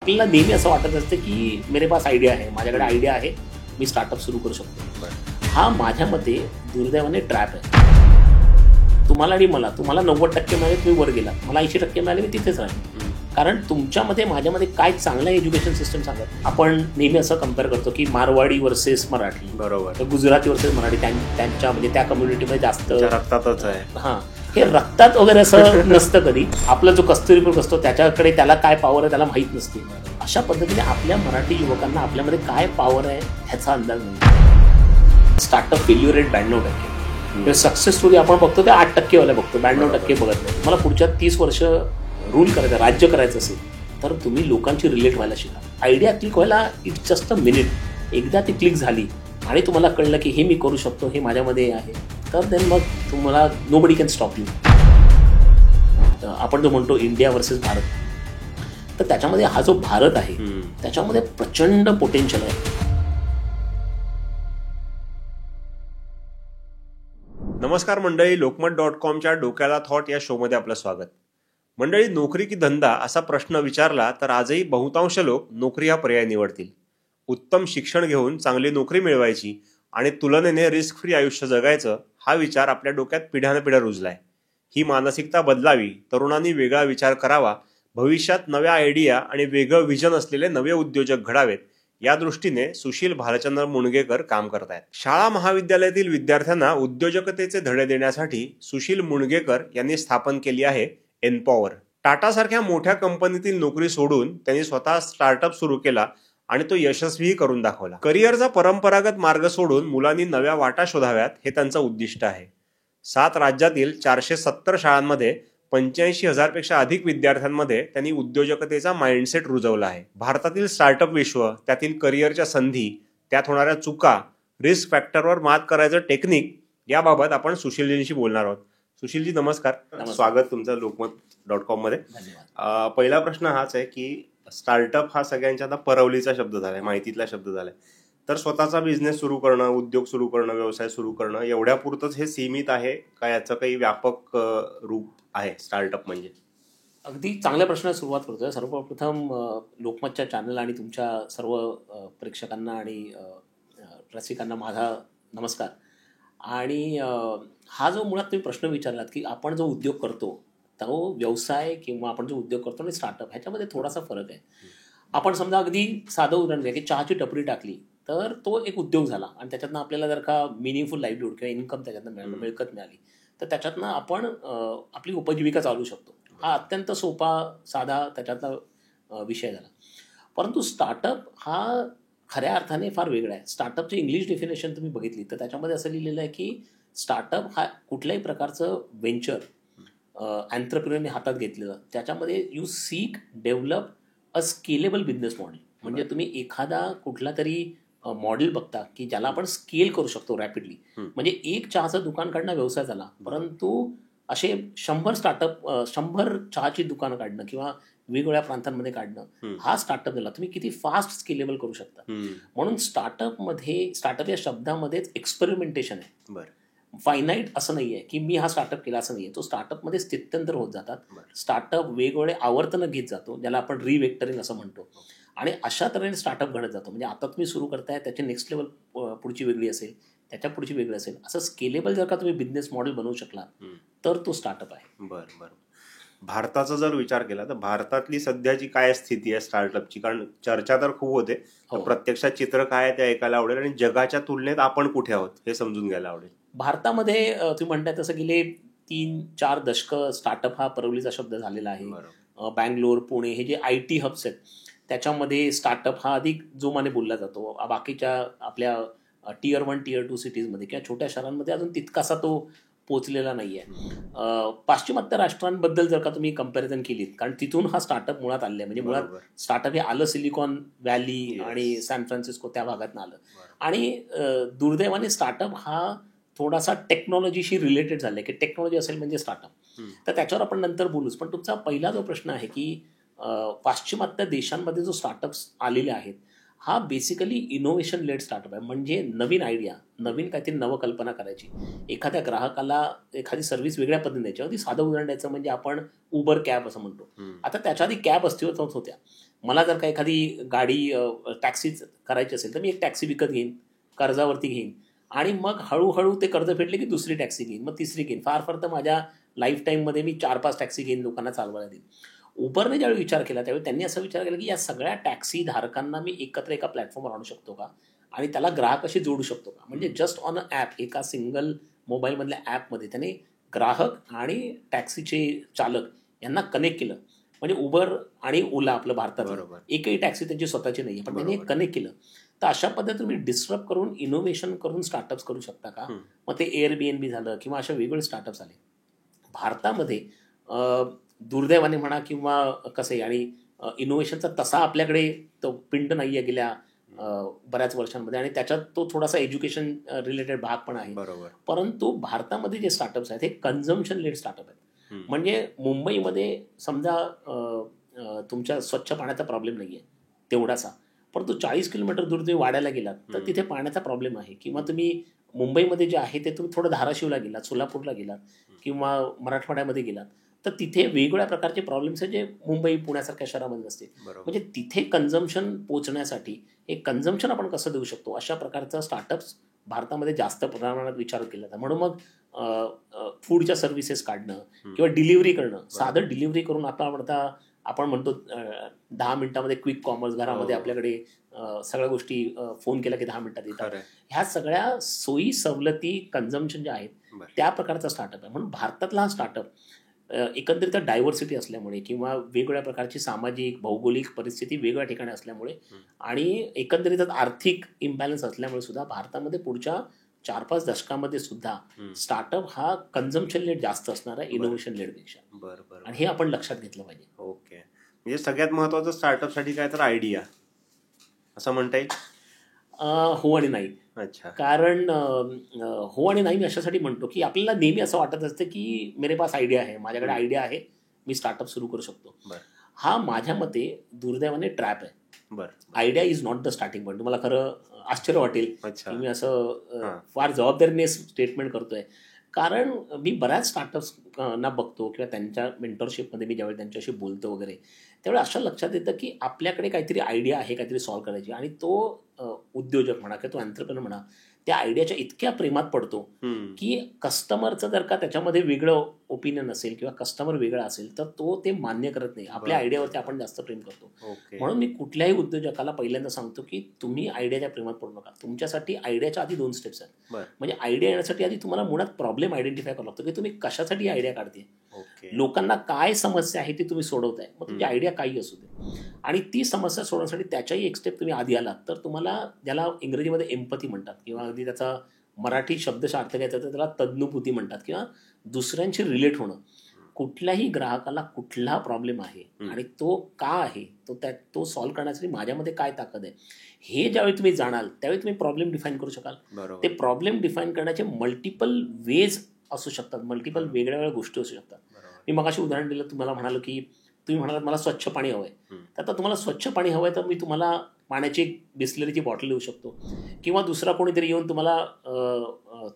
आपल्याला नेहमी असं वाटत असतं की मेरे पास आयडिया आहे, माझ्याकडे आयडिया आहे, मी स्टार्टअप सुरू करू शकतो. हा माझ्या मते दुर्दैवाने ट्रॅप आहे. तुम्हाला आणि मला, तुम्हाला 90% मिळाले, तुम्ही वर गेला, मला 80% मिळाले, मी तिथेच राहील. कारण तुमच्यामध्ये माझ्यामध्ये काय चांगलं एज्युकेशन सिस्टम सांगत. आपण नेहमी असं कम्पेअर करतो की मारवाडी वर्सेस मराठी, बरोबर, तर गुजराती वर्सेस मराठी, त्यांच्या म्हणजे त्या कम्युनिटीमध्ये जास्त रक्तातच आहे. हां, हे रक्तात वगैरे असं नसतं कधी. आपला जो कस्तुरीपूर्वक असतो त्याच्याकडे त्याला काय पॉवर आहे त्याला माहीत नसते. अशा पद्धतीने आपल्या मराठी युवकांना आपल्यामध्ये काय पॉवर आहे ह्याचा अंदाज नाही. Startup failure rate 92%. Success story आपण बघतो ते 8% वाल्या बघतो, 92% बघत नाही. मला पुढच्या 30 वर्ष रूल करायचं, राज्य करायचं असेल तर तुम्ही लोकांची रिलेट व्हायला शिका. आयडिया क्लिक व्हायला इट्स जस्ट अ मिनिट. एकदा ती क्लिक झाली आणि तुम्हाला कळलं की हे मी करू शकतो, हे माझ्यामध्ये आहे, तर देन मग तुम्हाला नोबडी कॅन स्टॉप यू. आपण जो म्हणतो इंडिया वर्सेस भारत, तर त्याच्यामध्ये हा जो भारत आहे त्याच्यामध्ये प्रचंड पोटेन्शियल आहे. नमस्कार मंडळी, lokmat.com डोक्याला थॉट या शोमध्ये आपलं स्वागत. मंडळी, नोकरी की धंदा असा प्रश्न विचारला तर आजही बहुतांश लोक नोकरी हा पर्याय निवडतील. उत्तम शिक्षण घेऊन चांगली नोकरी मिळवायची आणि तुलनेने रिस्क फ्री आयुष्य जगायचं हा विचार आपल्या डोक्यात पिढ्यानपिढ्या रुजलाय. ही मानसिकता बदलावी, तरुणांनी वेगळा विचार करावा, भविष्यात नव्या आयडिया आणि वेगळं विजन असलेले नवे उद्योजक घडावेत, या दृष्टीने सुशील भालचंद्र मुणगेकर काम करतायत. शाळा महाविद्यालयातील विद्यार्थ्यांना उद्योजकतेचे धडे देण्यासाठी सुशील मुणगेकर यांनी स्थापन केली आहे एनपॉवर. टाटासारख्या मोठ्या कंपनीतील नोकरी सोडून त्यांनी स्वतः स्टार्टअप सुरू केला आणि तो यशस्वीही करून दाखवला. करिअरचा परंपरागत मार्ग सोडून मुलांनी नव्या वाटा शोधाव्यात हे त्यांचं उद्दिष्ट आहे. 7 राज्यातील 470 शाळांमध्ये 85,000 पेक्षा अधिक विद्यार्थ्यांमध्ये त्यांनी उद्योजकतेचा माइंडसेट रुजवला आहे. भारतातील स्टार्टअप विश्व, त्यातील करिअरच्या संधी, त्यात होणाऱ्या चुका, रिस्क फॅक्टरवर मात करायचं टेक्निक, याबाबत आपण सुशीलजींशी बोलणार आहोत. सुशीलजी नमस्कार. स्वागत तुमचं lokmat.com मध्ये. पहिला प्रश्न हाच आहे की स्टार्टअप हा सगळ्यांच्या आता परवलीचा शब्द झालाय, माहितीतला शब्द झालाय. तर स्वतःचा बिझनेस सुरू करणं, उद्योग सुरू करणं, व्यवसाय सुरू करणं एवढ्या पुरतच हे सीमित आहे का, याचं काही व्यापक रूप आहे स्टार्टअप म्हणजे? अगदी चांगल्या प्रश्नाला सुरुवात करतोय. सर्वप्रथम लोकमतच्या चॅनल आणि तुमच्या सर्व प्रेक्षकांना आणि रसिकांना माझा नमस्कार. आणि हा जो मुळात तुम्ही प्रश्न विचारलात की आपण जो उद्योग करतो तो व्यवसाय किंवा आपण जो उद्योग करतो आणि स्टार्टअप ह्याच्यामध्ये थोडासा फरक आहे. आपण समजा अगदी साधं उदाहरण घ्या की चहाची टपरी टाकली तर तो एक उद्योग झाला आणि त्याच्यातनं आपल्याला जर का मिनिंगफुल लाईव्हलीहूड किंवा इन्कम त्याच्यातनं मिळालं, मिळकत मिळाली, तर त्याच्यातनं आपण आपली उपजीविका चालू शकतो. हा अत्यंत सोपा साधा त्याच्यातला विषय झाला. परंतु स्टार्टअप हा खऱ्या अर्थाने फार वेगळा आहे. स्टार्टअपची इंग्लिश डेफिनेशन तुम्ही बघितली तर त्याच्यामध्ये असं लिहिलेलं आहे की स्टार्टअप हा कुठल्याही प्रकारचं व्हेंचर एंटरप्रेन्योरने हातात घेतलेलं, त्याच्यामध्ये you sick develop a scalable business model. म्हणजे तुम्ही एखादा कुठला तरी मॉडेल बघता की ज्याला आपण स्केल करू शकतो रॅपिडली. म्हणजे एक चहाचं दुकान काढणं व्यवसाय झाला, परंतु असे 100 स्टार्टअप, 100 चहाची दुकानं काढणं किंवा वेगवेगळ्या प्रांतांमध्ये काढणं हा स्टार्टअप झाला. तुम्ही किती फास्ट स्केलेबल करू शकता. म्हणून स्टार्टअप या शब्दामध्येच एक्सपेरिमेंटेशन आहे. बरं, फायनाईट असं नाहीये की मी हा स्टार्टअप केला असं नाहीये. तो स्टार्टअपमध्ये स्थित्यंतर होत जातात. स्टार्टअप वेगवेगळे आवर्तनं घेत जातो, ज्याला आपण रिवेक्टरिंग असं म्हणतो. आणि अशा तऱ्हेने स्टार्टअप घडत जातो. म्हणजे आता तुम्ही सुरू करताय त्याची नेक्स्ट लेवल पुढची वेगळी असेल, त्याच्या पुढची वेगळी असेल. असं स्केलेबल जर का तुम्ही बिझनेस मॉडेल बनवू शकला तर तो स्टार्टअप आहे. बरं बरं. भारताचा जर विचार केला तर भारतातली सध्याची काय स्थिती आहे स्टार्टअपची? कारण चर्चा तर खूप होते, प्रत्यक्षात चित्र काय आहे ते ऐकायला आवडेल आणि जगाच्या तुलनेत आपण कुठे आहोत हे समजून घ्यायला आवडेल. भारतामध्ये तुम्ही म्हणताय तसं गेले 3-4 दशकं स्टार्टअप हा परवलीचा शब्द झालेला आहे. बँगलोर, पुणे हे जे IT हब्स आहेत त्याच्यामध्ये स्टार्टअप हा अधिक जोमाने बोलला जातो. बाकीच्या आपल्या Tier 1, Tier 2 सिटीजमध्ये किंवा छोट्या शहरांमध्ये अजून तितकासा तो पोचलेला नाही आहे. पाश्चिमात्य राष्ट्रांबद्दल जर का तुम्ही कंपॅरिझन केलीत, कारण तिथून हा स्टार्टअप मुळात आले, म्हणजे मुळात स्टार्टअप हे आलं सिलिकॉन व्हॅली आणि सॅन फ्रान्सिस्को त्या भागात आलं. आणि दुर्दैवाने स्टार्टअप हा थोडासा टेक्नॉलॉजीशी रिलेटेड झालाय की टेक्नॉलॉजी असेल म्हणजे स्टार्टअप. तर त्याच्यावर आपण नंतर बोलूच. पण तुमचा पहिला जो प्रश्न आहे की पाश्चिमात्य देशांमध्ये जो स्टार्टअप्स आलेले आहेत हा बेसिकली इनोव्हेशन लेड स्टार्टअप आहे. म्हणजे नवीन आयडिया, नवीन काहीतरी नवकल्पना करायची, एखाद्या ग्राहकाला एखादी सर्व्हिस वेगळ्या पद्धतीने द्यायची. अगदी साधं उदाहरण द्यायचं म्हणजे आपण उबर कॅब असं म्हणतो. आता त्याच्या आधी कॅब अस्तित्वात होत्या, मला जर का एखादी गाडी टॅक्सी करायची असेल तर मी एक टॅक्सी विकत घेईन, कर्जावरती घेईन आणि मग हळूहळू ते कर्ज फेडले की दुसरी टॅक्सी घेईन, मग तिसरी घेईन. फार फार तर माझ्या लाईफ टाईममध्ये मी 4-5 टॅक्सी घेईन, लोकांना चालवायला देईन. उबरने ज्यावेळी विचार केला त्यावेळी त्यांनी असा विचार केला की या सगळ्या टॅक्सी धारकांना मी एकत्र एका प्लॅटफॉर्मवर आणू शकतो का आणि त्याला ग्राहक अशी जोडू शकतो का. म्हणजे जस्ट ऑन अ ॲप, एका सिंगल मोबाईलमधल्या ॲपमध्ये त्याने ग्राहक आणि टॅक्सीचे चालक यांना कनेक्ट केलं. म्हणजे उबर आणि ओला आपलं भारतात एकही टॅक्सी त्यांची स्वतःची नाही आहे, पण त्यांनी कनेक्ट केलं. तर अशा पद्धतीने तुम्ही डिस्टर्ब करून इनोव्हेशन करून स्टार्टअप्स करू शकता का. मग ते एअरबीएनबी झालं किंवा अशा वेगवेगळे स्टार्टअप्स आले भारतामध्ये. दुर्दैवाने म्हणा किंवा कसं आहे, आणि इनोव्हेशनचा तसा आपल्याकडे तो पिंड नाही आहे गेल्या बऱ्याच वर्षांमध्ये, आणि त्याच्यात तो थोडासा एज्युकेशन रिलेटेड भाग पण आहे. परंतु भारतामध्ये जे स्टार्टअप्स आहेत हे कन्झम्पशन लेड स्टार्टअप आहेत. म्हणजे मुंबईमध्ये समजा तुमच्या स्वच्छ पाण्याचा प्रॉब्लेम नाही आहे तेवढासा, परंतु 40 किलोमीटर दूर तुम्ही वाड्याला गेलात तर तिथे पाण्याचा प्रॉब्लेम आहे. किंवा तुम्ही मुंबईमध्ये जे आहे ते तुम्ही थोडं धाराशिवला गेलात, सोलापूरला गेलात किंवा मराठवाड्यामध्ये गेलात तर तिथे वेगवेगळ्या प्रकारचे प्रॉब्लेम्स आहेत जे मुंबई पुण्यासारख्या शहरामध्ये नसते. म्हणजे तिथे कन्झम्पशन पोहोचण्यासाठी हे कन्झम्पशन आपण कसं देऊ शकतो अशा प्रकारचा स्टार्टअप्स भारतामध्ये जास्त प्रमाणात विचार केला जातो. म्हणून मग फूडच्या सर्व्हिसेस काढणं किंवा डिलिव्हरी करणं, साधं डिलिव्हरी करून आता आपण म्हणतो 10 मिनिटामध्ये क्विक कॉमर्स, घरामध्ये आपल्याकडे सगळ्या गोष्टी फोन केला की 10 मिनिटात येतात. ह्या सगळ्या सोयी सवलती कन्झम्पशन ज्या आहेत त्या प्रकारचा स्टार्टअप आहे. म्हणून भारतातला हा स्टार्टअप एकंदरीत डायव्हर्सिटी असल्यामुळे किंवा वेगवेगळ्या प्रकारची सामाजिक भौगोलिक परिस्थिती वेगळ्या ठिकाणी असल्यामुळे आणि एकंदरीतच आर्थिक इम्बॅलन्स असल्यामुळे सुद्धा भारतामध्ये पुढच्या 4-5 दशकामध्ये सुद्धा स्टार्टअप हा कन्झम्पशन लेड जास्त असणार आहे इनोव्हेशन लेड पेक्षा. बरोबर. आणि हे आपण लक्षात घेतलं पाहिजे. ओके. म्हणजे सगळ्यात महत्वाचं स्टार्टअपसाठी काय तर आयडिया असं म्हणता येईल. हो आणि नाही. अच्छा. कारण हो आणि नाही मी अशासाठी म्हणतो की आपल्याला नेहमी असं वाटत असतं की मेरे पास आयडिया आहे, माझ्याकडे आयडिया आहे, मी स्टार्टअप सुरू करू शकतो. हा माझ्या मते दुर्दैवाने ट्रॅप आहे. Idea is not the starting point. तुम्हाला खरं आश्चर्य वाटेल की मी असं फार जबाबदारीने स्टेटमेंट करतोय, कारण मी बऱ्याच स्टार्टअप्स ना बघतो किंवा त्यांच्या मेंटरशिपमध्ये मी ज्यावेळी त्यांच्याशी बोलतो वगैरे त्यावेळी असं लक्षात येतं की आपल्याकडे काहीतरी आयडिया आहे, काहीतरी सॉल्व्ह करायची, आणि तो उद्योजक म्हणा किंवा तो एंटरप्रेनर म्हणा त्या आयडियाच्या इतक्या प्रेमात पडतो की कस्टमरचं जर का त्याच्यामध्ये वेगळं ओपिनियन असेल किंवा कस्टमर वेगळा असेल तर तो ते मान्य करत नाही. आपल्या आयडियावरती आपण जास्त प्रेम करतो. म्हणून मी कुठल्याही उद्योजकाला पहिल्यांदा सांगतो की तुम्ही आयडियाच्या प्रेमात पडू नका. तुमच्यासाठी आयडियाच्या आधी 2 स्टेप्स आहेत. म्हणजे आयडिया येण्यासाठी आधी तुम्हाला मुळात प्रॉब्लेम आयडेंटिफाय करावा लागतो की तुम्ही कशासाठी आयडिया काढते, लोकांना काय समस्या आहे ती तुम्ही सोडवताय, मग तुमची आयडिया काही असू दे, आणि ती समस्या सोडवण्यासाठी त्याच्याही एक स्टेप तुम्ही आधी आलात तर तुम्हाला, ज्याला इंग्रजीमध्ये एम्पथी म्हणतात किंवा अगदी त्याचा मराठी शब्दशः अर्थ घ्यायचा तर त्याला तज्ञभूती म्हणतात, किंवा दुसऱ्यांशी रिलेट होणं. कुठल्याही ग्राहकाला कुठला प्रॉब्लेम आहे आणि तो का आहे, तो सॉल्व्ह करण्यासाठी माझ्यामध्ये काय ताकद आहे हे ज्यावेळी तुम्ही जाणाल त्यावेळी तुम्ही प्रॉब्लेम डिफाईन करू शकाल. ते प्रॉब्लेम डिफाईन करण्याचे मल्टिपल वेज असू शकतात, मल्टिपल वेगळ्या वेगळ्या गोष्टी असू शकतात. मी मगाशी उदाहरण दिलं, तुम्हाला म्हणालो की तुम्ही म्हणालात मला स्वच्छ पाणी हवं आहे, तर आता तुम्हाला स्वच्छ पाणी हवं आहे तर मी तुम्हाला पाण्याची बिस्लरीची बॉटल देऊ शकतो, किंवा दुसरा कोणीतरी येऊन तुम्हाला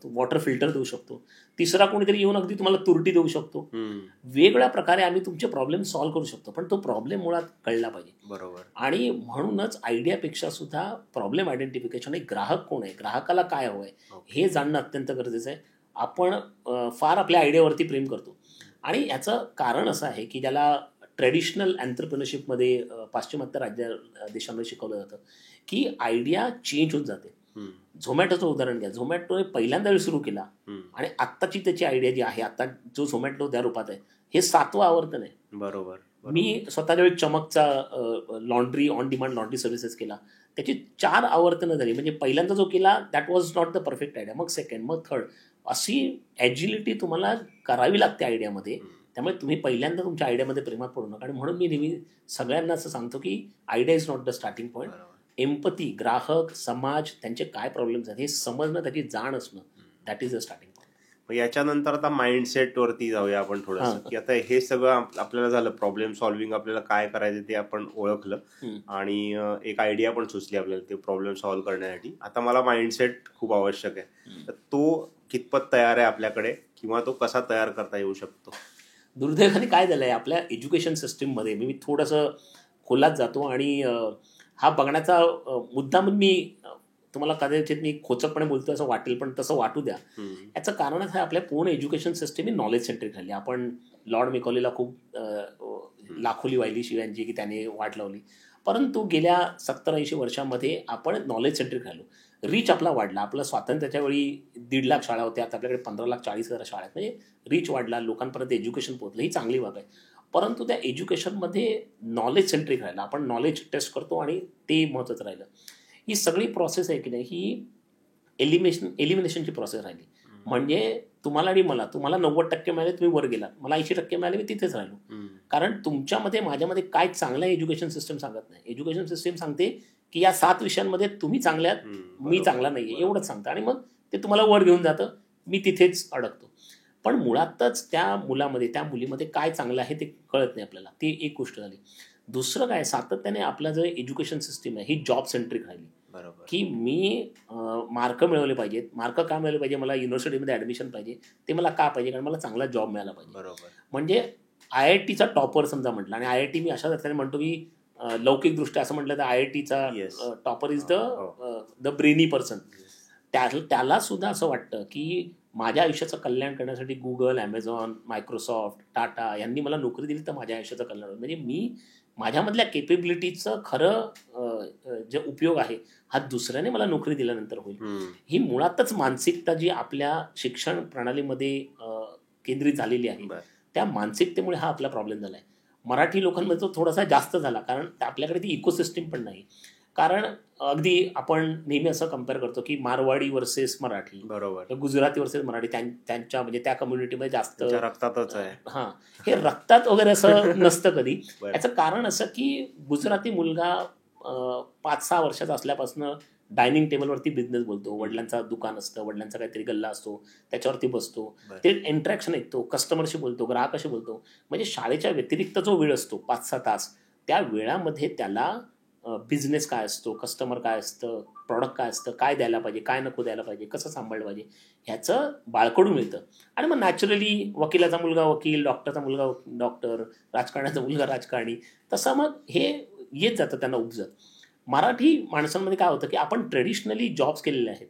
वॉटर फिल्टर देऊ शकतो, तिसरा कोणीतरी येऊन अगदी तुम्हाला तुरटी देऊ शकतो. वेगवेगळ्या प्रकारे आम्ही तुमचे प्रॉब्लेम सॉल्व्ह करू शकतो, पण तो प्रॉब्लेम मुळात कळला पाहिजे. बरोबर. आणि म्हणूनच आयडियापेक्षा सुद्धा प्रॉब्लेम आयडेंटिफिकेशन, आणि ग्राहक कोण आहे, ग्राहकाला काय हवं आहे हे जाणणं अत्यंत गरजेचं आहे. आपण फार आपल्या आयडियावरती प्रेम करतो, आणि याचं कारण असं आहे की ज्याला ट्रेडिशनल एंटरप्रेनरशिपमध्ये पाश्चिमात्य देशांमध्ये शिकवलं जातं की आयडिया चेंज होत जाते. झोमॅटोचं उदाहरण घ्या. झोमॅटोने पहिल्यांदा वेळ सुरू केला आणि आत्ताची त्याची आयडिया जी आहे, आता जो झोमॅटो त्या रूपात आहे, हे 7वं आवर्तन आहे. बरोबर. मी स्वतःच्या वेळी चमकचा laundry on demand laundry services केला, त्याची 4 आवर्तनं झाली. म्हणजे पहिल्यांदा जो केला that was not the perfect idea, मग सेकंड, मग थर्ड, अशी ॲजिलिटी तुम्हाला करावी लागते आयडियामध्ये. त्यामुळे तुम्ही पहिल्यांदा तुमच्या आयडियामध्ये प्रेमात पडू नका. आणि म्हणून मी नेहमी सगळ्यांना असं सांगतो की idea is not the starting point. Empathy, ग्राहक, समाज, त्यांचे काय प्रॉब्लेम्स आहेत हे समजणं, त्याची जाण असणं, that is the starting point. याच्यानंतर आता माइंडसेट वरती जाऊया आपण थोडंसं, की आता हे सगळं आपल्याला झालं, प्रॉब्लेम सॉल्व्हिंग, आपल्याला काय करायचं ते आपण ओळखलं आणि एक आयडिया पण सुचली आपल्याला ते प्रॉब्लेम सॉल्व्ह करण्यासाठी. आता मला माइंडसेट खूप आवश्यक आहे, तर तो कितपत तयार आहे आपल्याकडे किंवा तो कसा तयार करता येऊ शकतो? दुर्दैवाने काय झालंय आपल्या एज्युकेशन सिस्टीममध्ये, मी थोडंसं खोलात जातो आणि हा बघण्याचा मुद्दाम मी तुम्हाला कदाचित मी खोचकपणे बोलतो असं वाटेल, पण तसं वाटू द्या. याचं कारणच आहे आपल्या पूर्ण एज्युकेशन सिस्टम ही नॉलेज सेंट्रिक राहिली. आपण लॉर्ड मेकॉलेला खूप लाखोली वाहिली शिवांची की त्याने वाट लावली, परंतु गेल्या 70-80 वर्षामध्ये आपण नॉलेज सेंट्रिक राहिलो. रीच आपला वाढला. आपलं स्वातंत्र्याच्या वेळी 1.5 लाख शाळा होत्या, आता आपल्याकडे 15,40,000 शाळा आहेत. म्हणजे रीच वाढला, लोकांपर्यंत एज्युकेशन पोहोचलं, ही चांगली बाब आहे. परंतु त्या एज्युकेशनमध्ये नॉलेज सेंट्रिक राहिलं. आपण नॉलेज टेस्ट करतो आणि ते महत्त्वाचं राहिलं. ही सगळी प्रोसेस आहे की नाही, ही एलिमिनेशनची प्रोसेस राहिली. म्हणजे तुम्हाला आणि मला, तुम्हाला 90% मिळाले, तुम्ही वर गेलात, मला 80% मिळाले, मी तिथेच राहिलो. कारण तुमच्यामध्ये माझ्यामध्ये काय चांगलं एज्युकेशन सिस्टम सांगत नाही. एज्युकेशन सिस्टम सांगते की या 7 विषयांमध्ये तुम्ही चांगले आहात, मी चांगला नाहीये, एवढंच सांगतं. आणि मग ते तुम्हाला वर घेऊन जातं, मी तिथेच अडकतो. पण मुळातच त्या मुलामध्ये, त्या मुलीमध्ये काय चांगलं आहे ते कळत नाही आपल्याला. ती एक गोष्ट झाली. दुसरं काय, सातत्याने आपलं जे एज्युकेशन सिस्टम आहे ही जॉब सेंट्रिक राहिली. की मी मार्क मिळवले पाहिजेत. मार्क का मिळवले पाहिजे? मला युनिव्हर्सिटीमध्ये ॲडमिशन पाहिजे. ते मला का पाहिजे? कारण मला चांगला जॉब मिळाला पाहिजे. म्हणजे IITचा टॉपर समजा म्हटलं, आणि IIT मी अशा अर्थाने म्हणतो की लौकिकदृष्ट्या असं म्हटलं तर IITचा topper is the brainy person. त्याला सुद्धा असं वाटतं की माझ्या आयुष्याचं कल्याण करण्यासाठी गुगल, ॲमेझॉन, मायक्रोसॉफ्ट, टाटा यांनी मला नोकरी दिली तर माझ्या आयुष्याचं कल्याण होईल. म्हणजे मी माझ्यामधल्या केपेबिलिटीचं खरं जे उपयोग आहे हा दुसऱ्याने मला नोकरी दिल्यानंतर होईल. ही मुळातच मानसिकता जी आपल्या शिक्षण प्रणालीमध्ये केंद्रित झालेली आहे, त्या मानसिकतेमुळे हा आपला प्रॉब्लेम झाला आहे. मराठी लोकांमध्ये तो थोडासा जास्त झाला, कारण आपल्याकडे ती इकोसिस्टीम पण नाही. कारण अगदी आपण नेहमी असं कम्पेअर करतो की मारवाडी वर्सेस मराठी, बरोबर, गुजराती वर्सेस मराठी, त्यांच्या म्हणजे त्या कम्युनिटीमध्ये जास्त रक्तातच आहे. हां, हे रक्तात वगैरे असं नसतं कधी. याचं कारण असं की गुजराती मुलगा 5-6 वर्षाचा असल्यापासून डायनिंग टेबलवरती बिझनेस बोलतो. वडिलांचा दुकान असतं, वडिलांचा काहीतरी गल्ला असतो, त्याच्यावरती बसतो. ते इंटरॅक्शन ऐकतो, कस्टमरशी बोलतो, ग्राहकाशी बोलतो. म्हणजे शाळेच्या व्यतिरिक्त जो वेळ असतो 5-6 तास, त्या वेळामध्ये त्याला बिझनेस काय असतो, कस्टमर काय असतं, प्रॉडक्ट काय असतं, काय द्यायला पाहिजे, काय नको द्यायला पाहिजे, कसं सांभाळलं पाहिजे, ह्याचं बाळकडून मिळतं. आणि मग नॅचरली वकिलाचा मुलगा वकील, डॉक्टरचा मुलगा डॉक्टर, राजकारण्याचा मुलगा राजकारणी, तसं मग हे येत जातं त्यांना उपजत. मराठी माणसांमध्ये काय होतं की आपण ट्रेडिशनली जॉब्स केलेले आहेत,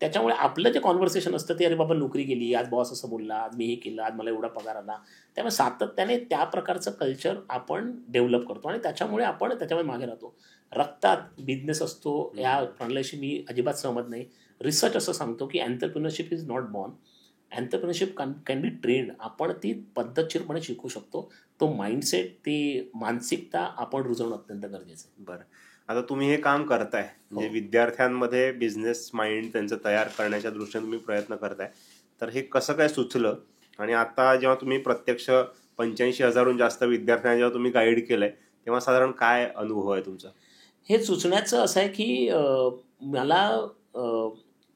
त्याच्यामुळे आपलं जे कॉन्व्हर्सेशन असतं ते, अरे बाबा नोकरी केली, आज बॉस असं बोलला, आज मी हे केलं, आज मला एवढा पगार आला. त्यामुळे सातत्याने त्या प्रकारचं कल्चर आपण डेव्हलप करतो आणि त्याच्यामुळे आपण त्याच्यामध्ये मागे राहतो. रक्तात बिझनेस असतो या प्रणालीशी मी अजिबात सहमत नाही. रिसर्च असं सांगतो की entrepreneurship is not born, entrepreneurship can be trained. आपण ती पद्धतशीरपणे शिकू शकतो. तो माइंडसेट, ती मानसिकता आपण रुजवणं अत्यंत गरजेचं आहे. बरं, आता तुम्ही हे काम करताय, म्हणजे विद्यार्थ्यांमध्ये बिझनेस माइंड त्यांचं तयार करण्याच्या दृष्टीने तुम्ही प्रयत्न करताय, तर हे कसं काय सुचलं? आणि आता जेव्हा तुम्ही प्रत्यक्ष 85,000हून जास्त विद्यार्थ्यांना जेव्हा तुम्ही गाईड केलंय, तेव्हा साधारण काय अनुभव आहे तुमचा? हे सुचण्याचं असं आहे की मला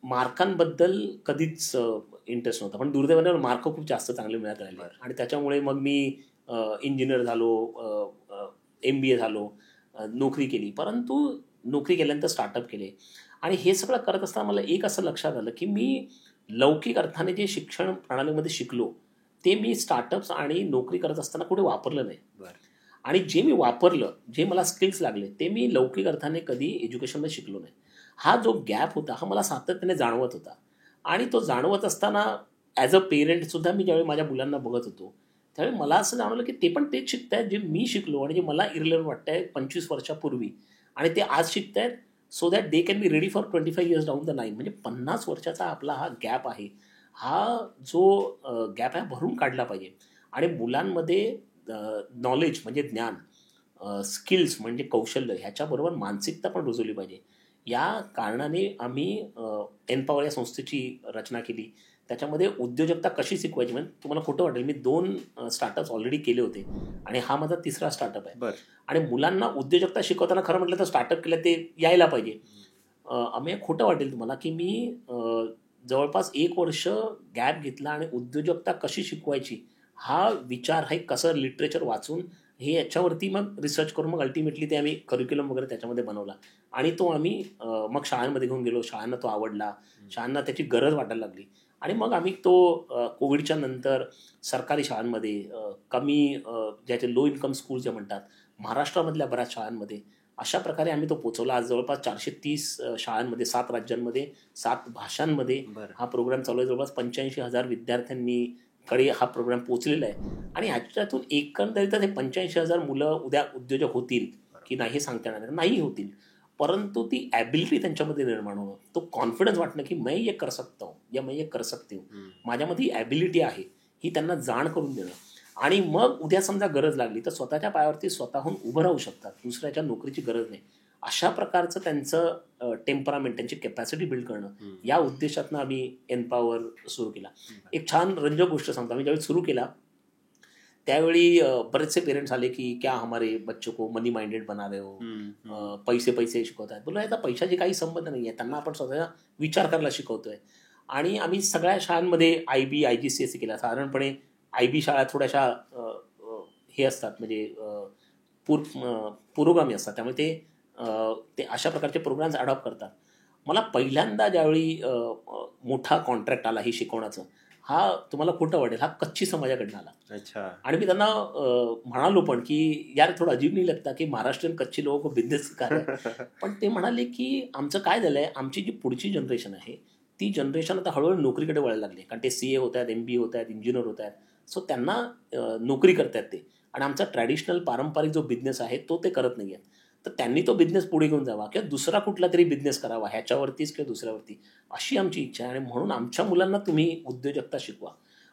मार्कांबद्दल कधीच इंटरेस्ट नव्हता, पण दुर्दैवाने मार्क खूप जास्त चांगले मिळत राहिले आणि त्याच्यामुळे मग मी इंजिनियर झालो, MBA झालो, नोकरी केली. परंतु नोकरी केल्यानंतर स्टार्टअप केले आणि हे सगळं करत असताना मला एक असं लक्षात आलं की मी लौकिक अर्थाने जे शिक्षण प्रणालीमध्ये शिकलो ते मी स्टार्टअप्स आणि नोकरी करत असताना कुठे वापरलं नाही. आणि जे मी वापरलं, जे मला स्किल्स लागले, ते मी लौकिक अर्थाने कधी एज्युकेशनमध्ये शिकलो नाही. हा जो गॅप होता हा मला सातत्याने जाणवत होता आणि तो जाणवत असताना ॲज अ पेरेंटसुद्धा मी ज्यावेळी माझ्या मुलांना बघत होतो त्यावेळी मला असं जाणवलं की ते पण तेच शिकतायत जे मी शिकलो आणि जे मला इरिलेव्हंट वाटतंय 25 वर्षापूर्वी, आणि ते आज शिकतायत so that they can be ready for 25 years down the line. म्हणजे 50 वर्षाचा आपला हा गॅप आहे. हा जो गॅप आहे भरून काढला पाहिजे आणि मुलांमध्ये नॉलेज म्हणजे ज्ञान, स्किल्स म्हणजे कौशल्य, ह्याच्याबरोबर मानसिकता पण रुजवली पाहिजे. या कारणाने आम्ही एनपॉवर या संस्थेची रचना केली. त्याच्यामध्ये उद्योजकता कशी शिकवायची, म्हणजे तुम्हाला खोटं वाटेल, मी 2 स्टार्टअप्स ऑलरेडी केले होते आणि हा माझा 3रा स्टार्टअप आहे. आणि मुलांना उद्योजकता शिकवताना खरं म्हटलं तर स्टार्टअप केलं ते यायला पाहिजे. आम्ही खोटं वाटेल तुम्हाला की मी जवळपास 1 वर्ष गॅप घेतला आणि उद्योजकता कशी शिकवायची हा विचार, हे कसं लिटरेचर वाचून हे याच्यावरती मग रिसर्च करून मग अल्टिमेटली ते आम्ही करिक्युलम वगैरे त्याच्यामध्ये बनवला आणि तो आम्ही मग शाळांमध्ये घेऊन गेलो. शाळांना तो आवडला, शाळांना त्याची गरज वाटायला लागली आणि मग आम्ही तो कोविडच्या नंतर सरकारी शाळांमध्ये, कमी ज्याचे लो इन्कम स्कूल जे म्हणतात, महाराष्ट्रामधल्या बऱ्याच शाळांमध्ये. अशा प्रकारे आम्ही तो पोचवला. आज जवळपास 430 शाळांमध्ये, 7 राज्यांमध्ये, 7 भाषांमध्ये हा प्रोग्राम चालू आहे. जवळपास 85,000 विद्यार्थ्यांनी कडे हा प्रोग्राम पोहोचलेला आहे. आणि ह्याच्यातून एकंदरीत हे 85,000 मुलं उद्या उद्योजक होतील की नाही हे सांगता येणार नाही, होतील. परंतु ती ॲबिलिटी त्यांच्यामध्ये निर्माण होणं, तो कॉन्फिडन्स वाटणं की मैं ये कर सकता हूँ या मैं ये कर सकती हूँ, माझ्यामध्ये ही ॲबिलिटी आहे, ही त्यांना जाण करून देणं. आणि मग उद्या समजा गरज लागली तर स्वतःच्या पायावरती स्वतःहून उभं राहू शकतात, दुसऱ्याच्या नोकरीची गरज नाही. अशा प्रकारचं त्यांचं टेम्परामेंट, त्यांची कॅपॅसिटी बिल्ड करणं, या उद्देशातनं आम्ही एम्पावर सुरू केला. एक छान रंजक गोष्ट सांगतो. आम्ही ज्यावेळी सुरू केला त्यावेळी बरेचसे पेरेंट्स आले की क्या हमारे बच्चों को मनी माइंडेड बना रहे हो, पैसे शिकवत आहेत. बोला याचा पैशाची काही संबंध नाही आहे, त्यांना आपण स्वतःचा विचार करायला शिकवतोय. आणि आम्ही सगळ्या शाळांमध्ये IB IGCSE केला. साधारणपणे IB शाळा थोड्याशा हे असतात, म्हणजे पुरोगामी असतात, त्यामुळे ते अशा प्रकारचे प्रोग्राम्स अडॉप्ट करतात. मला पहिल्यांदा ज्यावेळी मोठा कॉन्ट्रॅक्ट आला हे शिकवण्याचं, हा तुम्हाला खोटं वाटेल, हा कच्ची समाजाकडनं आला. अच्छा. आणि मी त्यांना म्हणालो पण की यार थोडं अजीब नाही लगता की महाराष्ट्रीयन कच्ची लोक बिझनेस कर. पण ते म्हणाले की आमचं काय झालंय, आमची जी पुढची जनरेशन आहे ती जनरेशन आता हळूहळू नोकरीकडे वळायला लागली. कारण ते CA होत आहेत, MBA होत आहेत, इंजिनियर होत आहेत. सो त्यांना नोकरी करतायत ते. आणि आमचा ट्रॅडिशनल पारंपरिक जो बिझनेस आहे तो ते करत नाही आहेत. तर त्यांनी तो बिझनेस पुढे घेऊन जावा किंवा दुसरा कुठला तरी बिझनेस करावा ह्याच्यावरतीच किंवा दुसऱ्यावरती, अशी आमची इच्छा आहे. आणि म्हणून आमच्या मुलांना तुम्ही उद्योजकता शिकवा.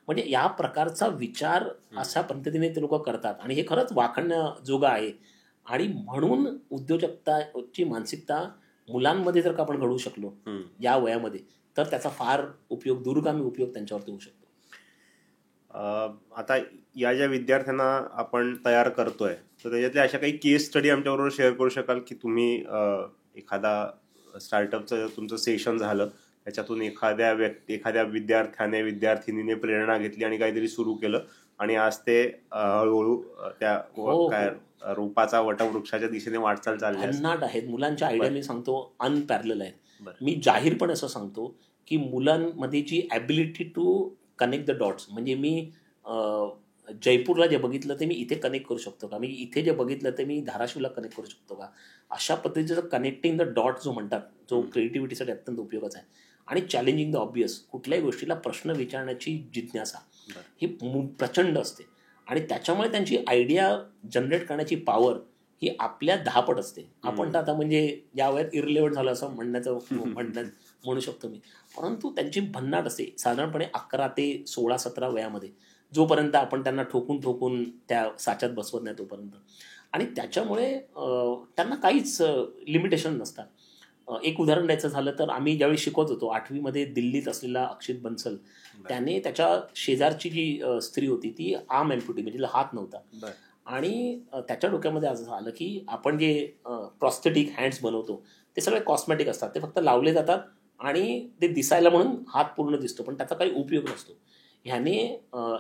म्हणजे या प्रकारचा विचार अशा पद्धतीने ते लोक करतात आणि हे खरंच वाखाणण्याजोगं आहे. आणि म्हणून उद्योजकताची मानसिकता मुलांमध्ये जर का आपण घडवू शकलो या वयामध्ये, तर त्याचा फार उपयोग, दूरगामी उपयोग त्यांच्यावरती होऊ शकतो. आता या ज्या विद्यार्थ्यांना आपण तयार करतोय, तर त्याच्यातल्या अशा काही केस स्टडी आमच्याबरोबर शेअर करू शकाल की तुम्ही एखादा स्टार्टअपचं तुमचं सेशन झालं, त्याच्यातून एखाद्या विद्यार्थीने प्रेरणा घेतली आणि काहीतरी सुरू केलं आणि आज ते हळूहळू त्या काय रूपाचा वटवृक्षाच्या दिशेने वाटचाल चालली भन्नाट आहेत. मुलांच्या आयडिया मी सांगतो अनपॅरलल आहेत. मी जाहीरपणे असं सांगतो की मुलांमध्ये जी ability to connect the dots, म्हणजे मी जयपूरला जे बघितलं ते मी इथे कनेक्ट करू शकतो का, मी इथे जे बघितलं ते मी धाराशिवला कनेक्ट करू शकतो का, अशा पद्धतीचं कनेक्टिंग द डॉट जो म्हणतात, जो क्रिएटिव्हिटीसाठी अत्यंत उपयोगाचा आहे. आणि चॅलेंजिंग द ऑब्वियस, कुठल्याही गोष्टीला प्रश्न विचारण्याची जिज्ञासा ही प्रचंड असते. आणि त्याच्यामुळे त्यांची आयडिया जनरेट करण्याची पॉवर ही आपल्या 10 पट असते. आपण तर आता म्हणजे या वयात इरलेव्हंट झालं असं म्हणू शकतो मी. परंतु त्यांची भन्नाट असते साधारणपणे 11 ते 16-17 वयामध्ये, जोपर्यंत आपण त्यांना ठोकून त्या साच्यात बसवत नाही तोपर्यंत. आणि त्याच्यामुळे त्यांना काहीच लिमिटेशन नसतात. एक उदाहरण द्यायचं झालं तर आम्ही ज्यावेळी शिकवत होतो 8वीमध्ये दिल्लीत असलेला अक्षित बन्सल, त्याने त्याच्या शेजारची जी स्त्री होती ती आर्म एम्प्युटी, म्हणजे हात नव्हता. आणि त्याच्या डोक्यामध्ये असं आलं की आपण जे प्रॉस्थेटिक हँड्स बनवतो ते सगळे कॉस्मेटिक असतात, ते फक्त लावले जातात आणि ते दिसायला म्हणून हात पूर्ण दिसतो, पण त्याचा काही उपयोग नसतो. ह्याने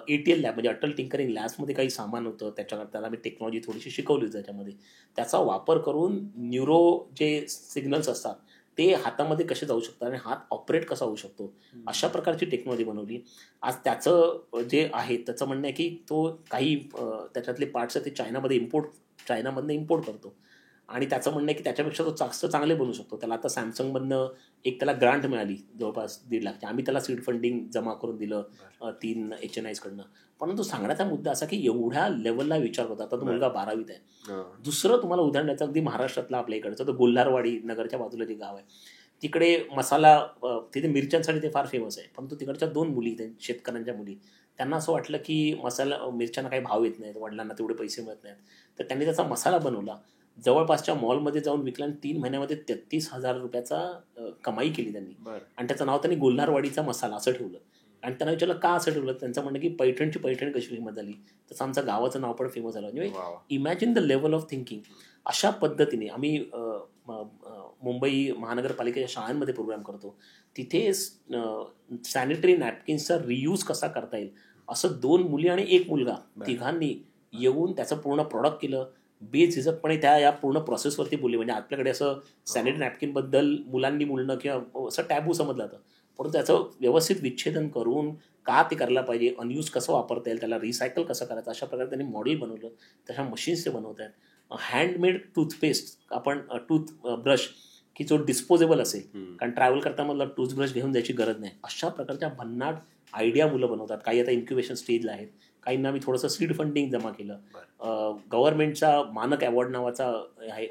ATL लॅब, म्हणजे अटल टिंकरिंग लॅब्समध्ये काही सामान होतं, त्याला मी टेक्नॉलॉजी थोडीशी शिकवली होती त्याच्यामध्ये. त्याचा वापर करून न्यूरो जे सिग्नल्स असतात ते हातामध्ये कसे जाऊ शकतात आणि हात ऑपरेट कसा होऊ शकतो, अशा प्रकारची टेक्नॉलॉजी बनवली. आज त्याचं जे आहे त्याचं म्हणणं आहे की तो काही त्याच्यातले पार्ट्स आहेत ते चायनामधनं इम्पोर्ट करतो. आणि त्याचं म्हणणं आहे की त्याच्यापेक्षा तो जास्त चांगले बनवू शकतो. त्याला आता सॅमसंगमधनं त्याला ग्रांट मिळाली जवळपास 1.5 लाख. आम्ही त्याला सीड फंडिंग जमा करून दिलं 3 HNIs कडनं. परंतु सांगण्याचा मुद्दा असा की एवढ्या लेवलला विचार करतो. आता तो मुलगा 12वीत आहे. दुसरं तुम्हाला उदाहरण द्यायचं अगदी महाराष्ट्रातलं आपल्या इकडचं, तर गोल्हारवाडी नगरच्या बाजूला जे गाव आहे तिकडे मसाला, तिथे मिरच्यांसाठी ते फार फेमस आहे. परंतु तिकडच्या 2 मुली, शेतकऱ्यांच्या मुली, त्यांना असं वाटलं की मिरच्यांना काही भाव येत नाहीत, वडिलांना तेवढे पैसे मिळत नाहीत, तर त्यांनी त्याचा मसाला बनवला, जवळपासच्या मॉलमध्ये जाऊन विकला आणि 3 महिन्यामध्ये 33,000 रुपयाचा कमाई केली त्यांनी. आणि त्याचं नाव त्यांनी गोल्हारवाडीचा मसाला असं ठेवलं. आणि त्यांना विचारलं का असं ठेवलं, त्यांचं म्हणणं की पैठण कशी फेमस झाली तसं आमचं गावाचं नाव पण फेमस झालं. म्हणजे imagine the level of thinking. अशा पद्धतीने आम्ही मुंबई महानगरपालिकेच्या शाळांमध्ये प्रोग्राम करतो. तिथे सॅनिटरी नॅपकिन्सचा रियूज कसा करता येईल असं 2 मुली आणि 1 मुलगा तिघांनी येऊन त्याचं पूर्ण प्रॉडक्ट केलं. बेझिजकपणे या पूर्ण प्रोसेसवरती बोलले. म्हणजे आपल्याकडे असं सॅनिटरी नॅपकिनबद्दल मुलांनी बोलणं किंवा असं टॅबू समजलं जातं, परंतु त्याचं व्यवस्थित विच्छेदन करून का ते करायला पाहिजे, अनयूज कसं वापरता येईल, त्याला रिसायकल कसं करायचं, अशा प्रकारे त्यांनी मॉडेल बनवलं. तशा मशीन्स ते बनवत आहेत. हँडमेड टूथपेस्ट, आपण टूथब्रश की जो डिस्पोजेबल असेल, कारण ट्रॅव्हल करता मला टूथब्रश घेऊन जायची गरज नाही, अशा प्रकारच्या भन्नाट आयडिया मुलं बनवतात. काही आता इन्क्युबेशन स्टेजला आहेत, काहींना मी थोडंसं सीड फंडिंग जमा केलं. गव्हर्नमेंटचा मानक अवॉर्ड नावाचा आहे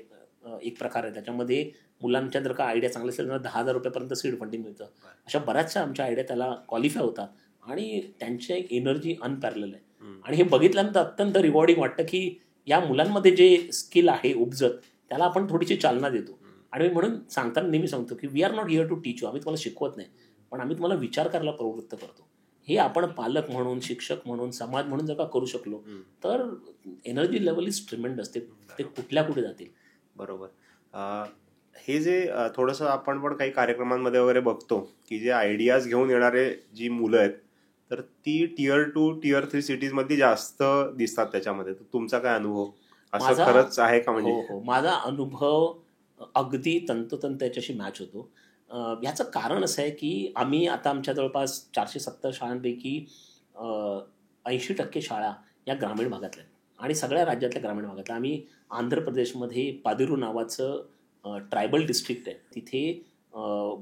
एक प्रकार आहे, त्याच्यामध्ये मुलांच्या जर का आयडिया चांगल्या असेल तर 10,000 रुपयापर्यंत सीड फंडिंग मिळतं. अशा बऱ्याचशा आमच्या आयडिया त्याला क्वालिफाय होतात आणि त्यांची एक एनर्जी अनपॅरलल आहे. आणि हे बघितल्यानंतर अत्यंत रिवॉर्डिंग वाटतं की या मुलांमध्ये जे स्किल आहे उपजत, त्याला आपण थोडीशी चालना देतो. आणि मी म्हणून सांगताना नेहमी सांगतो की we are not here to teach you, आम्ही तुम्हाला शिकवत नाही, पण आम्ही तुम्हाला विचार करायला प्रवृत्त करतो. हे आपण पालक म्हणून, शिक्षक म्हणून, समाज म्हणून जर का करू शकलो तर एनर्जी लेवल इज ट्रिमेंडस. ते कुठल्या कुठे जातील. बरोबर. हे जे थोडंसं आपण पण काही कार्यक्रमांमध्ये वगैरे बघतो की जे आयडियाज घेऊन येणारे जी मुलं आहेत तर ती Tier 2, Tier 3 सिटीज मध्ये जास्त दिसतात त्याच्यामध्ये. तर तुमचा काय अनुभव, असं खरंच आहे का? म्हणजे हो, माझा अनुभव अगदी तंतोतंत त्याच्याशी मॅच होतो. याचं कारण असं आहे की आम्ही आता आमच्या जवळपास 470 शाळांपैकी 80% शाळा या ग्रामीण भागातल्या आहेत आणि सगळ्या राज्यातल्या ग्रामीण भागातल्या. आम्ही आंध्र प्रदेशमध्ये पादिरू नावाचं ट्रायबल डिस्ट्रिक्ट आहे, तिथे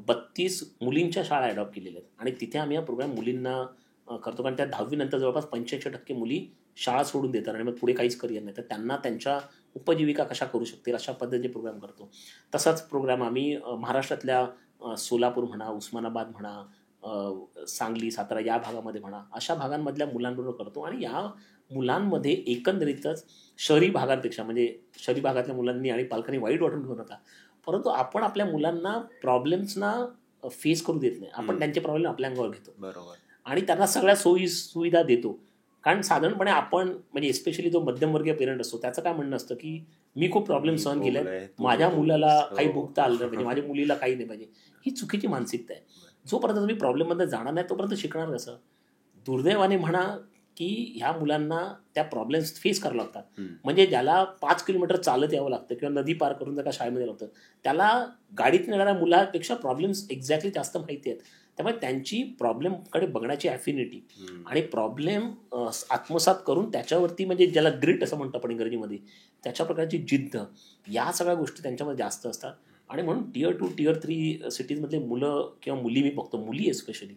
32 मुलींच्या शाळा अडॉप्ट केलेल्या आहेत आणि तिथे आम्ही हा प्रोग्राम मुलींना करतो. कारण त्या 10वी नंतर जवळपास 85% मुली शाळा सोडून देतात आणि मग पुढे काहीच करिअर नाही, तर त्यांना त्यांच्या उपजीविका कशा करू शकतील अशा पद्धतीचे प्रोग्राम करतो. तसाच प्रोग्राम आम्ही महाराष्ट्रातल्या सोलापूर म्हणा, उस्मानाबाद म्हणा, सांगली, सातारा या भागामध्ये म्हणा, अशा भागांमधल्या मुलांबरोबर करतो. आणि या मुलांमध्ये एकंदरीतच शहरी भागांपेक्षा, म्हणजे शहरी भागातल्या मुलांनी आणि पालकांनी वाईट वाटून घेऊ नका, परंतु आपण आपल्या मुलांना प्रॉब्लेम्सना फेस करू देत नाही, आपण त्यांचे प्रॉब्लेम आपल्या अंगावर घेतो. बरोबर. आणि त्यांना सगळ्या सोयी सुविधा देतो. कारण साधारणपणे आपण, म्हणजे स्पेशली जो मध्यमवर्गीय पेरेंट असतो, त्याचं काय म्हणणं असतं की मी खूप प्रॉब्लेम सहन केले, माझ्या मुलाला काही भोगता आलं नाही पाहिजे, माझ्या मुलीला काही नाही पाहिजे. ही चुकीची मानसिकता आहे. जोपर्यंत तुम्ही प्रॉब्लेममध्ये जाणार नाही तोपर्यंत शिकणार कसं? दुर्दैवाने म्हणा की ह्या मुलांना त्या प्रॉब्लेम्स फेस करावं लागतात. म्हणजे ज्याला 5 किलोमीटर चालत यावं लागतं किंवा नदी पार करून जर का शाळेमध्ये लागतं, त्याला गाडीत नेणाऱ्या मुलापेक्षा प्रॉब्लेम्स एक्झॅक्टली जास्त माहिती आहेत. त्यामुळे त्यांची प्रॉब्लेमकडे बघण्याची ॲफिनिटी आणि प्रॉब्लेम आत्मसात करून त्याच्यावरती, म्हणजे ज्याला ग्रिट असं म्हणतो आपण इंग्रजीमध्ये, त्याच्या प्रकारची जिद्द, या सगळ्या गोष्टी त्यांच्यामध्ये जास्त असतात. आणि म्हणून Tier 2, Tier 3 सिटीजमधले मुलं किंवा मुली, मी बघतो मुली एस्पेशली,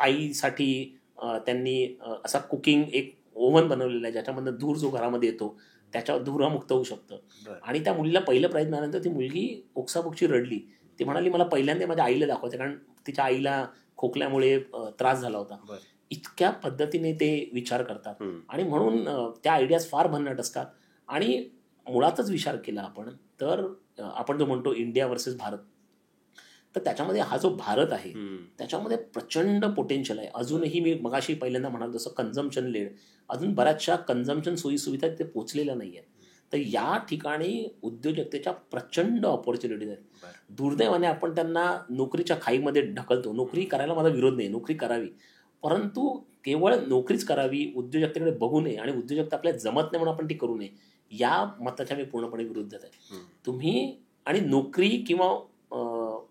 आईसाठी त्यांनी असा कुकिंग एक ओव्हन बनवलेला आहे ज्याच्यामधनं धूर जो घरामध्ये येतो त्याच्यावर धुरामुक्त होऊ शकतं. आणि त्या मुलीला पहिलं प्राईज मिळाल्यानंतर ती मुलगी ओक्साबोक्शी रडली. ती म्हणाली मला पहिल्यांदा माझ्या आईला दाखवायचं, कारण तिच्या आईला खोकल्यामुळे त्रास झाला होता. इतक्या पद्धतीने ते विचार करतात आणि म्हणून त्या आयडियाज फार भन्नाट असतात. आणि मुळातच विचार केला आपण तर आपण जो म्हणतो इंडिया वर्सेस भारत, तर त्याच्यामध्ये हा जो भारत आहे त्याच्यामध्ये प्रचंड पोटेन्शियल आहे. अजूनही मी मगाशी पहिल्यांदा म्हणालो जसं कन्झम्पशन लेड, अजून बऱ्याचशा कन्झम्पशन सोयीसुविधा तिथे पोचलेल्या नाही आहेत. तर या ठिकाणी उद्योजकतेच्या प्रचंड ऑपॉर्च्युनिटीज आहेत. दुर्दैवाने आपण त्यांना नोकरीच्या खाईमध्ये ढकलतो. नोकरी करायला माझा विरोध नाही, नोकरी करावी, परंतु केवळ नोकरीच करावी, उद्योजकतेकडे बघू नये आणि उद्योजकता आपल्याला जमत नाही म्हणून आपण ती करू नये, या मताच्या मी पूर्णपणे विरुद्ध आहे. तुम्ही आणि नोकरी किंवा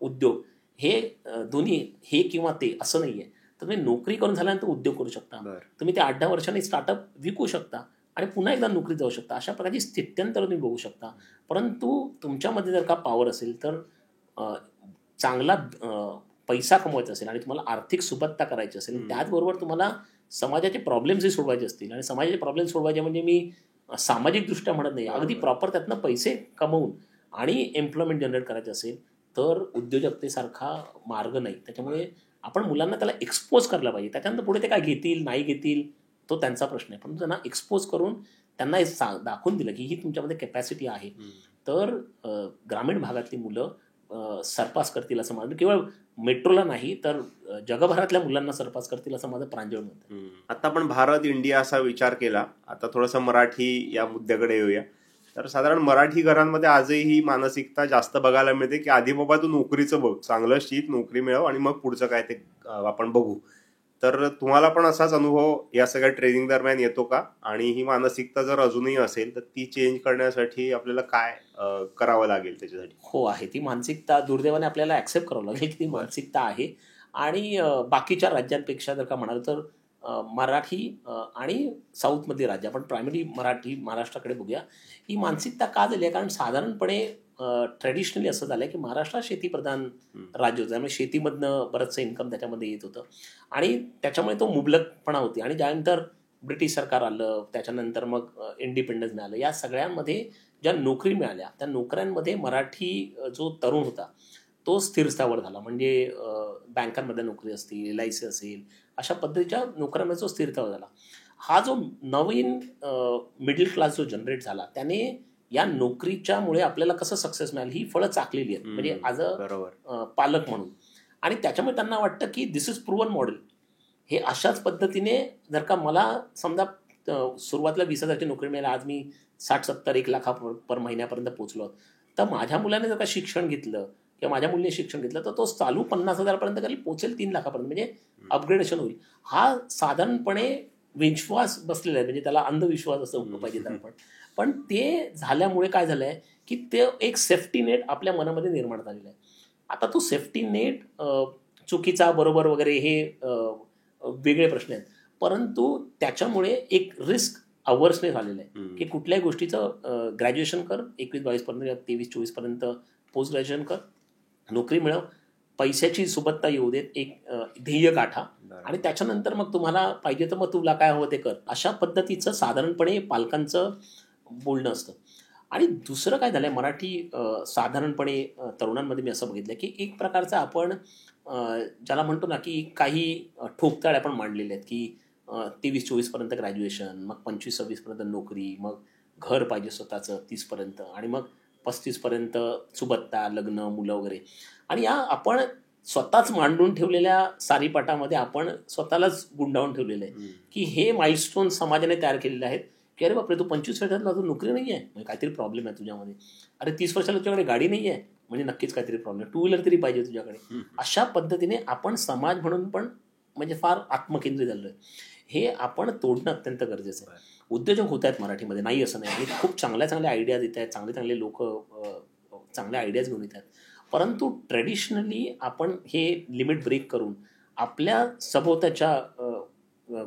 उद्योग हे दोन्ही हे किंवा ते असं नाही आहे. तर तुम्ही नोकरी करून झाल्यानंतर उद्योग करू शकता, तुम्ही ते 8-10 वर्षांनी स्टार्टअप विकू शकता आणि पुन्हा एकदा नोकरीत जाऊ शकता. अशा प्रकारची स्थित्यंतर तुम्ही बघू शकता. परंतु तुमच्यामध्ये जर का पॉवर असेल तर चांगला पैसा कमवायचा असेल आणि तुम्हाला आर्थिक सुबत्ता करायची असेल, त्याचबरोबर तुम्हाला समाजाचे प्रॉब्लेम्सही सोडवायचे असतील, आणि समाजाचे प्रॉब्लेम सोडवायचे म्हणजे मी सामाजिकदृष्ट्या म्हणत नाही, अगदी प्रॉपर त्यातनं पैसे कमवून आणि एम्प्लॉयमेंट जनरेट करायचे असेल तर उद्योजकतेसारखा मार्ग नाही. त्याच्यामुळे आपण मुलांना त्याला एक्सपोज करायला पाहिजे. त्याच्यानंतर पुढे ते काय घेतील नाही घेतील तो त्यांचा प्रश्न आहे, पण त्यांना एक्सपोज करून त्यांना हे दाखवून दिलं की ही तुमच्यामध्ये कॅपॅसिटी आहे, तर ग्रामीण भागातली मुलं सरपास करतील असं माझं, केवळ मेट्रोला नाही तर जगभरातल्या मुलांना सरपास करतील असं माझं प्रांजळ मत आहे. आता आपण भारत इंडिया असा विचार केला, आता थोडंसं मराठी या मुद्द्याकडे येऊया. तर साधारण मराठी घरांमध्ये आजही ही मानसिकता जास्त बघायला मिळते की आधी बाबा तू नोकरीचं बघ, चांगलं शिक, नोकरी मिळव आणि मग पुढचं काय ते आपण बघू. तर तुम्हाला पण असाच अनुभव या सगळ्या ट्रेनिंग दरम्यान येतो का? आणि ही मानसिकता जर अजूनही असेल तर ती चेंज करण्यासाठी आपल्याला काय करावं लागेल त्याच्यासाठी? हो, आहे ती मानसिकता. दुर्दैवाने आपल्याला ऍक्सेप्ट करावं लागेल की ती मानसिकता आहे. आणि बाकीच्या राज्यांपेक्षा जर का म्हणाल तर मराठी आणि साऊथमधली राज्य, आपण प्रायमरी मराठी महाराष्ट्राकडे बघूया. ही मानसिकता का झाली आहे? कारण साधारणपणे ट्रेडिशनली असं झालं आहे की महाराष्ट्र शेतीप्रधान राज्य होतं, त्यामुळे शेतीमधनं बरंचसं इन्कम त्याच्यामध्ये येत होतं आणि त्याच्यामुळे तो मुबलकपणा होती. आणि त्यानंतर ब्रिटिश सरकार आलं, त्याच्यानंतर मग इंडिपेंडन्स मिळालं, या सगळ्यांमध्ये ज्या नोकरी मिळाल्या त्या नोकऱ्यांमध्ये मराठी जो तरुण होता तो स्थिर स्थावर झाला. म्हणजे बँकांमध्ये नोकरी असतील, LIC असेल, अशा पद्धतीच्या नोकऱ्यांमध्ये जो स्थिर स्थावर झाला. हा जो नवीन मिडल क्लास जो जनरेट झाला त्याने या नोकरीच्यामुळे आपल्याला कसं सक्सेस मिळालं ही फळं चाकलेली आहेत, म्हणजे ॲज अ पालक म्हणून. आणि त्याच्यामुळे त्यांना वाटतं की दिस इज प्रूव्हन मॉडेल. हे अशाच पद्धतीने जर का मला समजा सुरुवातीला 20,000ची नोकरी मिळाली, आज मी 60-70 1 लाखा पर महिन्यापर्यंत पोहोचलो, तर माझ्या मुलाने जर का शिक्षण घेतलं किंवा माझ्या मुलीने शिक्षण घेतलं तर तो चालू 50,000पर्यंत करेल, पोचेल 3 लाखापर्यंत, म्हणजे अपग्रेडेशन होईल. हा साधारणपणे विश्वास बसलेला आहे, म्हणजे त्याला अंधविश्वास असं म्हटलं पाहिजे तर आपण. पण ते झाल्यामुळे काय झालं आहे की ते एक सेफ्टी नेट आपल्या मनामध्ये निर्माण झालेलं आहे. आता तो सेफ्टी नेट चुकीचा बरोबर वगैरे हे वेगळे प्रश्न आहेत, परंतु त्याच्यामुळे एक रिस्क अवर्सनेस आलेलं आहे की कुठल्याही गोष्टीचं ग्रॅज्युएशन कर 21-22 पर्यंत, 23-24 पर्यंत पोस्ट ग्रॅज्युएशन कर, नोकरी मिळव, पैशाची सुबत्ता येऊ देत, एक ध्येय गाठा, आणि त्याच्यानंतर मग तुम्हाला पाहिजे तर मग तुला काय हवं ते कर, अशा पद्धतीचं साधारणपणे पालकांचं बोलणं असतं. आणि दुसरं काय झालंय मराठी साधारणपणे तरुणांमध्ये मी असं बघितलं की एक प्रकारचा आपण ज्याला म्हणतो ना की काही ठोकताळे आपण मांडलेले आहेत की 23-24 पर्यंत ग्रॅज्युएशन, मग 25-26 पर्यंत नोकरी, मग घर पाहिजे स्वतःचं 30 पर्यंत, आणि मग 35 पर्यंत सुबत्ता, लग्न, मुलं वगैरे. आणि या आपण स्वतःच मांडून ठेवलेल्या सारीपाटामध्ये आपण स्वतःलाच गुंडाळून ठेवलेलं आहे की हे माइलस्टोन समाजाने तयार केलेले आहेत की अरे बापरे, तू 25 वर्षात अजून नोकरी नाही आहे म्हणजे काहीतरी प्रॉब्लेम आहे तुझ्यामध्ये. अरे 30 वर्षाला तुझ्याकडे गाडी नाही आहे म्हणजे नक्कीच काहीतरी प्रॉब्लेम, 2 व्हीलर तरी पाहिजे तुझ्याकडे. अशा पद्धतीने आपण समाज म्हणून पण म्हणजे फार आत्मकेंद्रित झालो आहे. हे आपण तोडणं अत्यंत गरजेचं आहे. उद्योजक होत आहेत मराठीमध्ये, नाही असं नाही, आणि खूप चांगल्या चांगल्या आयडियाज येत आहेत, चांगले चांगले लोक चांगल्या आयडियाज घेऊन येत आहेत. परंतु ट्रेडिशनली आपण हे लिमिट ब्रेक करून आपल्या सभोवताच्या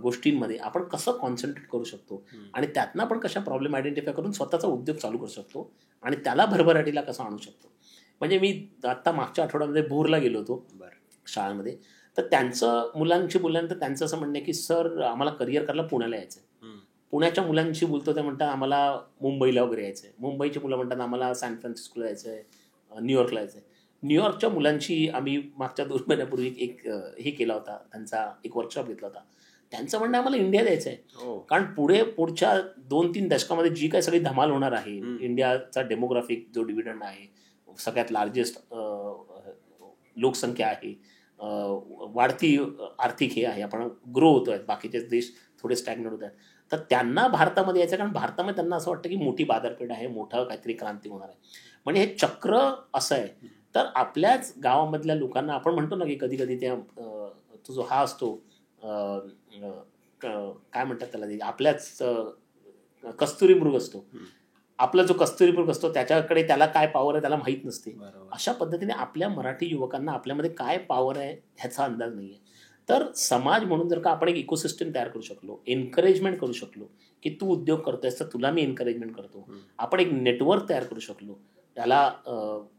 गोष्टींमध्ये आपण कसं कॉन्सन्ट्रेट करू शकतो आणि त्यातनं आपण कशा प्रॉब्लेम आयडेंटिफाय करून स्वतःचा उद्योग चालू करू शकतो आणि त्याला भरभराटीला कसं आणू शकतो. म्हणजे मी आता मागच्या आठवड्यामध्ये भोरला गेलो होतो शाळांमध्ये, तर त्यांचं मुलांशी बोलल्यानंतर त्यांचं असं म्हणणं आहे की सर आम्हाला करिअर करायला पुण्याला यायचं आहे. पुण्याच्या मुलांशी बोलतो ते म्हणतात आम्हाला मुंबईला वगैरे यायचं आहे, मुंबईची मुलं म्हणतात आम्हाला सॅन फ्रान्सिस्कोला यायचं आहे, न्यूयॉर्कला यायचं आहे. न्यूयॉर्कच्या मुलांशी आम्ही मागच्या 2 महिन्यापूर्वी एक हे केला होता, त्यांचा एक वर्कशॉप घेतला होता. त्यांचं म्हणणं आम्हाला इंडिया द्यायचं आहे, कारण पुढच्या 2-3 दशकामध्ये जी काही सगळी धमाल होणार आहे, इंडियाचा डेमोग्राफिक जो डिव्हिडंड आहे, सगळ्यात लार्जेस्ट लोकसंख्या आहे, वाढती आर्थिक हे आहे, आपण ग्रो होतोय, बाकीचे देश थोडे स्टॅग्नेट होत आहेत, तर त्यांना भारतामध्ये यायचं, कारण भारतामध्ये त्यांना असं वाटतं की मोठी बाजारपेठ आहे, मोठं काहीतरी क्रांती होणार आहे. म्हणजे हे चक्र असं आहे. तर आपल्याच गावामधल्या लोकांना आपण म्हणतो ना की कधी कधी त्या तो जो हा असतो काय म्हणतात त्याला, आपल्याच कस्तुरी मृग असतो, आपला जो कस्तुरी मृग असतो त्याच्याकडे त्याला काय पॉवर आहे त्याला माहीत नसते. अशा पद्धतीने आपल्या मराठी युवकांना आपल्यामध्ये काय पॉवर आहे ह्याचा अंदाज नाही आहे. तर समाज म्हणून जर का आपण एक इकोसिस्टम तयार करू शकलो, एनकरेजमेंट करू शकलो की तू उद्योग करतोयस तर तुला मी एनकरेजमेंट करतो, आपण एक नेटवर्क तयार करू शकलो, त्याला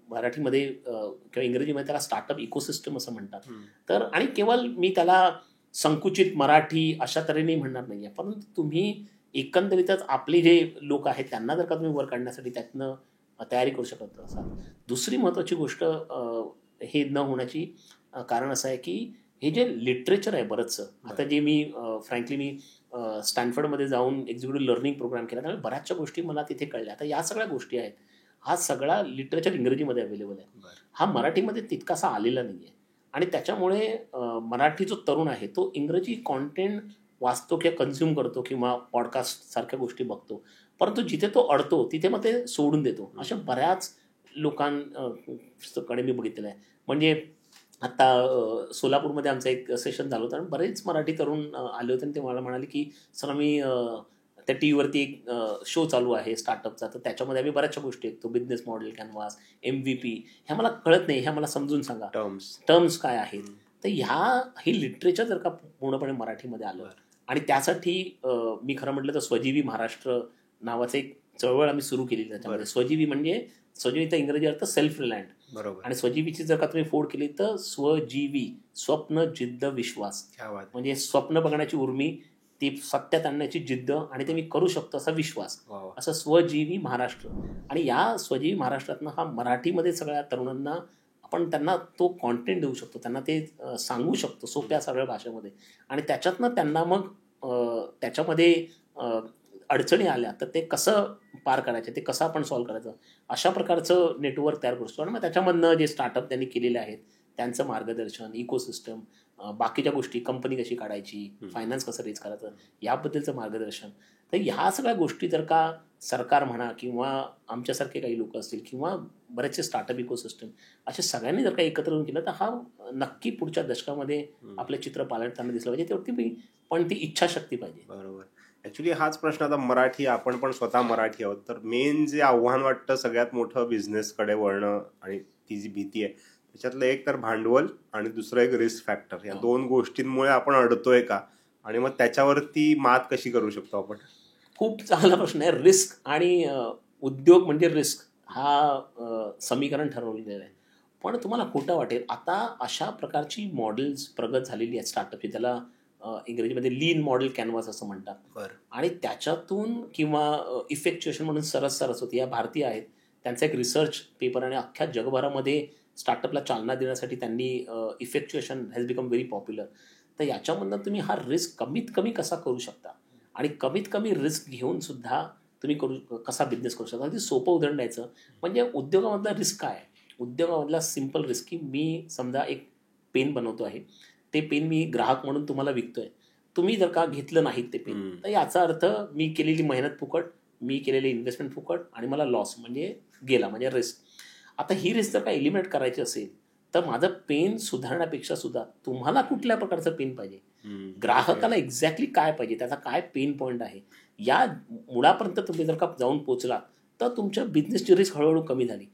मराठीमध्ये किंवा इंग्रजीमध्ये त्याला स्टार्टअप इकोसिस्टम असं म्हणतात. तर आणि केवळ मी त्याला संकुचित मराठी अशा तऱ्हेने म्हणणार नाही आहे, परंतु तुम्ही एकंदरीतच आपले जे लोक आहेत त्यांना जर का तुम्ही वर काढण्यासाठी त्यातनं तयारी करू शकत असाल. दुसरी महत्त्वाची गोष्ट हे न होण्याची कारण असं आहे की हे जे लिटरेचर आहे बरंचसं, आता जे मी फ्रँकली मी स्टॅनफर्डमध्ये जाऊन एक्झिक्युटिव्ह लर्निंग प्रोग्राम केला, त्यामुळे बऱ्याचशा गोष्टी मला तिथे कळल्या. आता या सगळ्या गोष्टी आहेत, हा सगळा लिटरेचर इंग्रजीमध्ये अवेलेबल आहे, हा मराठीमध्ये तितकासा आलेला नाही आहे. आणि त्याच्यामुळे मराठी जो तरुण आहे तो इंग्रजी कॉन्टेंट वाचतो किंवा कन्झ्युम करतो किंवा पॉडकास्ट सारख्या गोष्टी बघतो, परंतु जिथे तो अडतो तिथे मग ते सोडून देतो. अशा बऱ्याच लोकांकडे मी बघितलेलं आहे. म्हणजे आता सोलापूरमध्ये आमचं एक सेशन झालं होतं आणि बरेच मराठी तरुण आले होते आणि ते मला म्हणाले की सर आम्ही त्या टी व्हीवरती एक शो चालू आहे स्टार्टअपचा, तर त्याच्यामध्ये आम्ही बऱ्याचशा गोष्टी आहेत, तो बिझनेस मॉडेल, कॅनव्हास, MVP, ह्या मला कळत नाही, ह्या मला समजून सांगा, टर्म्स काय आहेत. तर हे लिटरेचर जर का पूर्णपणे मराठीमध्ये आलं आणि त्यासाठी मी खरं म्हटलं तर स्वजीवी महाराष्ट्र नावाचं एक चळवळ आम्ही सुरू केली त्याच्यामध्ये. स्वजीवी म्हणजे स्वजीवीचा इंग्रजी अर्थ सेल्फ रिलायंट, बरोबर. आणि स्वजीवीची जर का तुम्ही फोड केली तर स्वजीवी, स्वप्न, जिद्द, विश्वास. म्हणजे स्वप्न बघण्याची उर्मी, ती सत्यात आणण्याची जिद्द, आणि ते मी करू शकतो असा विश्वास, असं स्वजीवी महाराष्ट्र. आणि या स्वजीवी महाराष्ट्रातनं हा मराठीमध्ये सगळ्या तरुणांना आपण त्यांना तो कॉन्टेंट देऊ शकतो, त्यांना ते सांगू शकतो सोप्या सरळ भाषेमध्ये, आणि त्याच्यातनं त्यांना मग त्याच्यामध्ये अडचणी आल्या तर ते कसं पार करायचे, ते कसं आपण सॉल्व्ह करायचं, अशा प्रकारचं नेटवर्क तयार करू शकतो. आणि मग त्याच्यामधनं जे स्टार्टअप त्यांनी केलेले आहेत त्यांचं मार्गदर्शन, इकोसिस्टम, बाकीच्या गोष्टी, कंपनी कशी काढायची, फायनान्स कसं रेज करायचं, याबद्दलचं मार्गदर्शन. तर ह्या सगळ्या गोष्टी जर का सरकार म्हणा किंवा आमच्यासारखे काही लोक असतील किंवा बरेचसे स्टार्टअप इकोसिस्टम, असे सगळ्यांनी जर का एकत्र येऊन केलं तर हा नक्की पुढच्या दशकामध्ये आपलं चित्र पालटताना दिसलं पाहिजे. तेवढी पण ती इच्छाशक्ती पाहिजे. बरोबर. ॲक्च्युली हाच प्रश्न, आता मराठी, आपण पण स्वतः मराठी आहोत, तर मेन जे आव्हान वाटतं सगळ्यात मोठं बिझनेसकडे वळणं आणि ती जी भीती आहे त्याच्यातलं एक तर भांडवल आणि दुसरं एक रिस्क फॅक्टर, या दोन गोष्टींमुळे आपण अडतोय का, आणि मग त्याच्यावरती मात कशी करू शकतो आपण? खूप चांगला प्रश्न आहे. रिस्क आणि उद्योग म्हणजे रिस्क हा समीकरण ठरवलेलं आहे. पण तुम्हाला खोटं वाटेल, आता अशा प्रकारची मॉडेल्स प्रगत झालेली आहेत स्टार्टअपची, त्याला इंग्रजीमध्ये लीन मॉडेल कॅनव्हास असं म्हणतात. आणि त्याच्यातून किंवा इफेक्च्युएशन म्हणून सरस्वती या भारतीय आहेत, त्यांचा एक रिसर्च पेपर, आणि अख्ख्या जगभरामध्ये स्टार्टअपला चालना देण्यासाठी त्यांनी इफेक्च्युएशन हॅज बिकम व्हेरी पॉप्युलर. तर याच्यामधनं तुम्ही हा रिस्क कमीत कमी कसा करू शकता, आणि कमीत कमी रिस्क घेऊन सुद्धा तुम्ही कसा बिझनेस करू शकता. अगदी सोपं उदाहरण द्यायचं म्हणजे उद्योगामधला रिस्क काय आहे. उद्योगामधला सिम्पल रिस्क की मी समजा एक पेन बनवतो आहे, ते पेन मी ग्राहक म्हणून तुम्हाला विकतोय, तुम्ही जर का घेतलं नाहीत ते पेन, तर याचा अर्थ मी केलेली मेहनत फुकट, मी केलेली इन्व्हेस्टमेंट फुकट, आणि मला लॉस म्हणजे गेला, म्हणजे रिस्क. आता ही रिस्क जर का एलिमिनेट करायची असेल तर माझं पेन सुधारण्यापेक्षा सुद्धा तुम्हाला कुठल्या प्रकारचं पेन पाहिजे, ग्राहकाला एक्झॅक्टली काय पाहिजे, त्याचा काय पेन पॉईंट आहे, या मुळापर्यंत तुम्ही जर का जाऊन पोचला तर तुमच्या बिझनेसची रिस्क हळूहळू कमी झाली.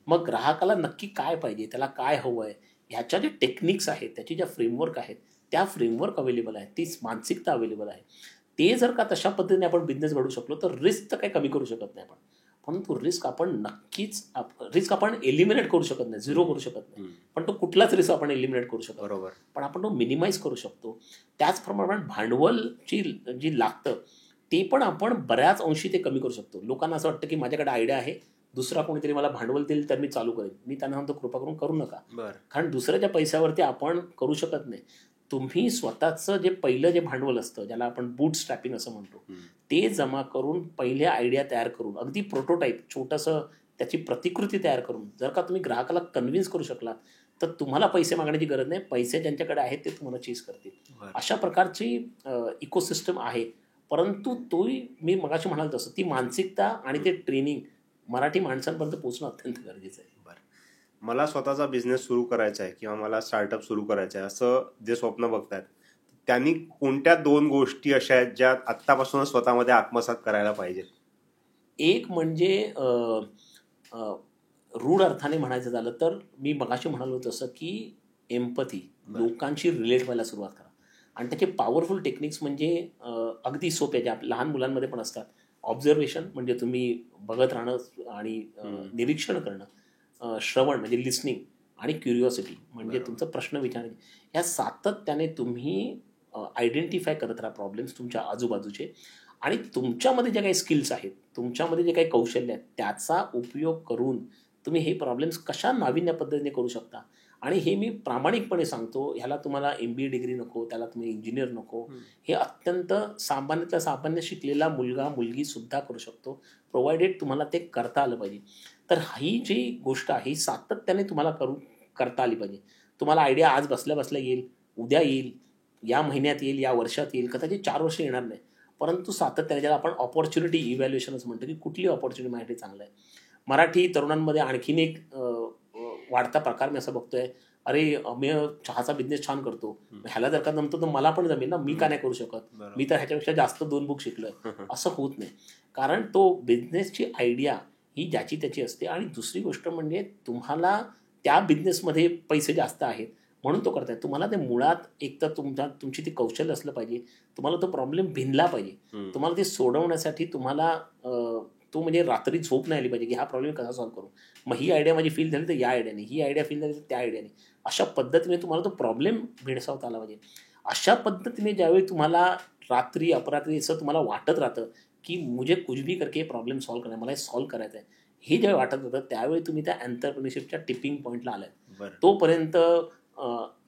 मग ग्राहकाला नक्की काय पाहिजे, त्याला काय हवं आहे, ह्याच्या जे टेक्निक्स आहेत, त्याची ज्या फ्रेमवर्क आहेत, त्या फ्रेमवर्क अवेलेबल आहे, तीच मानसिकता अवेलेबल आहे, ते जर का तशा पद्धतीने आपण बिझनेस घडू शकलो तर रिस्क तर काही कमी करू शकत नाही आपण, परंतु रिस्क आपण एलिमिनेट करू शकत नाही, झिरो करू शकत नाही, पण तो कुठलाच रिस्क आपण एलिमिनेट करू शकतो. बरोबर. पण आपण तो मिनिमाइज करू शकतो. त्याचप्रमाणे भांडवलची जी लागतं ते पण आपण बऱ्याच अंशी ते कमी करू शकतो. लोकांना असं वाटतं की माझ्याकडे आयडिया आहे, दुसरा कोणीतरी मला भांडवल देईल तर मी चालू करेन. मी त्यांना म्हणतो कृपा करून करू नका, कारण दुसऱ्याच्या पैशावरती आपण करू शकत नाही. तुम्ही स्वतःचं जे पहिलं जे भांडवल असतं, ज्याला आपण बूट स्ट्रॅपिंग असं म्हणतो, ते जमा करून पहिल्या आयडिया तयार करून, अगदी प्रोटोटाईप छोटंसं त्याची प्रतिकृती तयार करून जर का तुम्ही ग्राहकाला कन्व्हिन्स करू शकला तर तुम्हाला पैसे मागण्याची गरज नाही, पैसे ज्यांच्याकडे आहेत ते तुम्हाला चीज करतील. अशा प्रकारची इकोसिस्टम आहे. परंतु तोही मी मगाशी म्हणाल तसं ती मानसिकता आणि ते ट्रेनिंग मराठी माणसांपर्यंत पोहोचणं अत्यंत गरजेचं आहे. मला स्वतःचा बिझनेस सुरू करायचा आहे किंवा मला स्टार्टअप सुरू करायचं आहे असं जे स्वप्न बघतायत, त्यांनी कोणत्या दोन गोष्टी अशा आहेत ज्या आत्तापासूनच स्वतःमध्ये आत्मसात करायला पाहिजे? एक म्हणजे रूढ अर्थाने म्हणायचं झालं तर मी मगाशी म्हणालो तसं की एम्पथी, लोकांशी रिलेट व्हायला सुरुवात करा. आणि त्याचे पॉवरफुल टेक्निक्स म्हणजे अगदी सोपे ज्या लहान मुलांमध्ये पण असतात. ऑब्झर्वेशन म्हणजे तुम्ही बघत राहणं आणि निरीक्षण करणं, श्रवण म्हणजे लिस्निंग, आणि क्युरिओसिटी म्हणजे तुमचा प्रश्न विचारणे. या सातत्याने तुम्ही आयडेंटिफाय करत राहा प्रॉब्लेम्स तुमच्या आजूबाजूचे, आणि तुमच्यामध्ये ज्या काही स्किल्स आहेत, तुमच्यामध्ये जे काही कौशल्य आहेत, त्याचा उपयोग करून तुम्ही हे प्रॉब्लेम्स कशा नाविन्य पद्धतीने करू शकता. आणि हे मी प्रामाणिकपणे सांगतो, ह्याला तुम्हाला MBA डिग्री नको, त्याला तुम्ही इंजिनियर नको, हे अत्यंत सामान्यातल्या सामान्य शिकलेला मुलगा मुलगी सुद्धा करू शकतो, प्रोव्हाइडेड तुम्हाला ते करता आलं पाहिजे. तर ही जी गोष्ट आहे ही सातत्याने तुम्हाला करता आली पाहिजे. तुम्हाला आयडिया आज बसल्या बसल्या येईल, उद्या येईल, या महिन्यात येईल, या वर्षात येईल, कदाचित 4 वर्ष येणार नाही, परंतु सातत्याने, ज्याला आपण ऑपॉर्च्युनिटी इव्हॅल्युएशन असं म्हणतो, की कुठली ऑपॉर्च्युनिटी माझ्यासाठी चांगलं आहे. मराठी तरुणांमध्ये आणखीन एक वाढता प्रकार मी असं बघतोय, अरे मी चहाचा बिझनेस छान करतो, ह्याला जर का जमतो तर मला पण जमेल ना, मी का नाही करू शकत, मी तर ह्याच्यापेक्षा जास्त 2 बुक शिकलोय. असं होत नाही, कारण तो बिझनेसची आयडिया ही ज्याची त्याची असते. आणि दुसरी गोष्ट म्हणजे तुम्हाला त्या बिझनेसमध्ये पैसे जास्त आहेत म्हणून तो करताय. तुम्हाला ते मुळात एक तर तुमची ती कौशल्य असलं पाहिजे, तुम्हाला तो प्रॉब्लेम भिनला पाहिजे, तुम्हाला ते सोडवण्यासाठी तुम्हाला तो म्हणजे रात्री झोप नाही आली पाहिजे की हा प्रॉब्लेम कसा सॉल्व्ह करू. मग ही आयडिया माझी फील झाली तर या आयडियाने, ही आयडिया फील झाली तर त्या आयडियाने, अशा पद्धतीने तुम्हाला तो प्रॉब्लेम भेडसावता आला पाहिजे. अशा पद्धतीने ज्यावेळी तुम्हाला रात्री अपरात्री असं तुम्हाला वाटत राहतं की मुझे कुछ भी करके प्रॉब्लेम सॉल्व्ह करणार, मला हे सॉल्व्ह करायचं आहे, हे ज्यावेळी वाटत होतं त्यावेळी तुम्ही त्या एंटरप्रेन्योरशिपच्या टिपिंग पॉईंटला आलाय. तोपर्यंत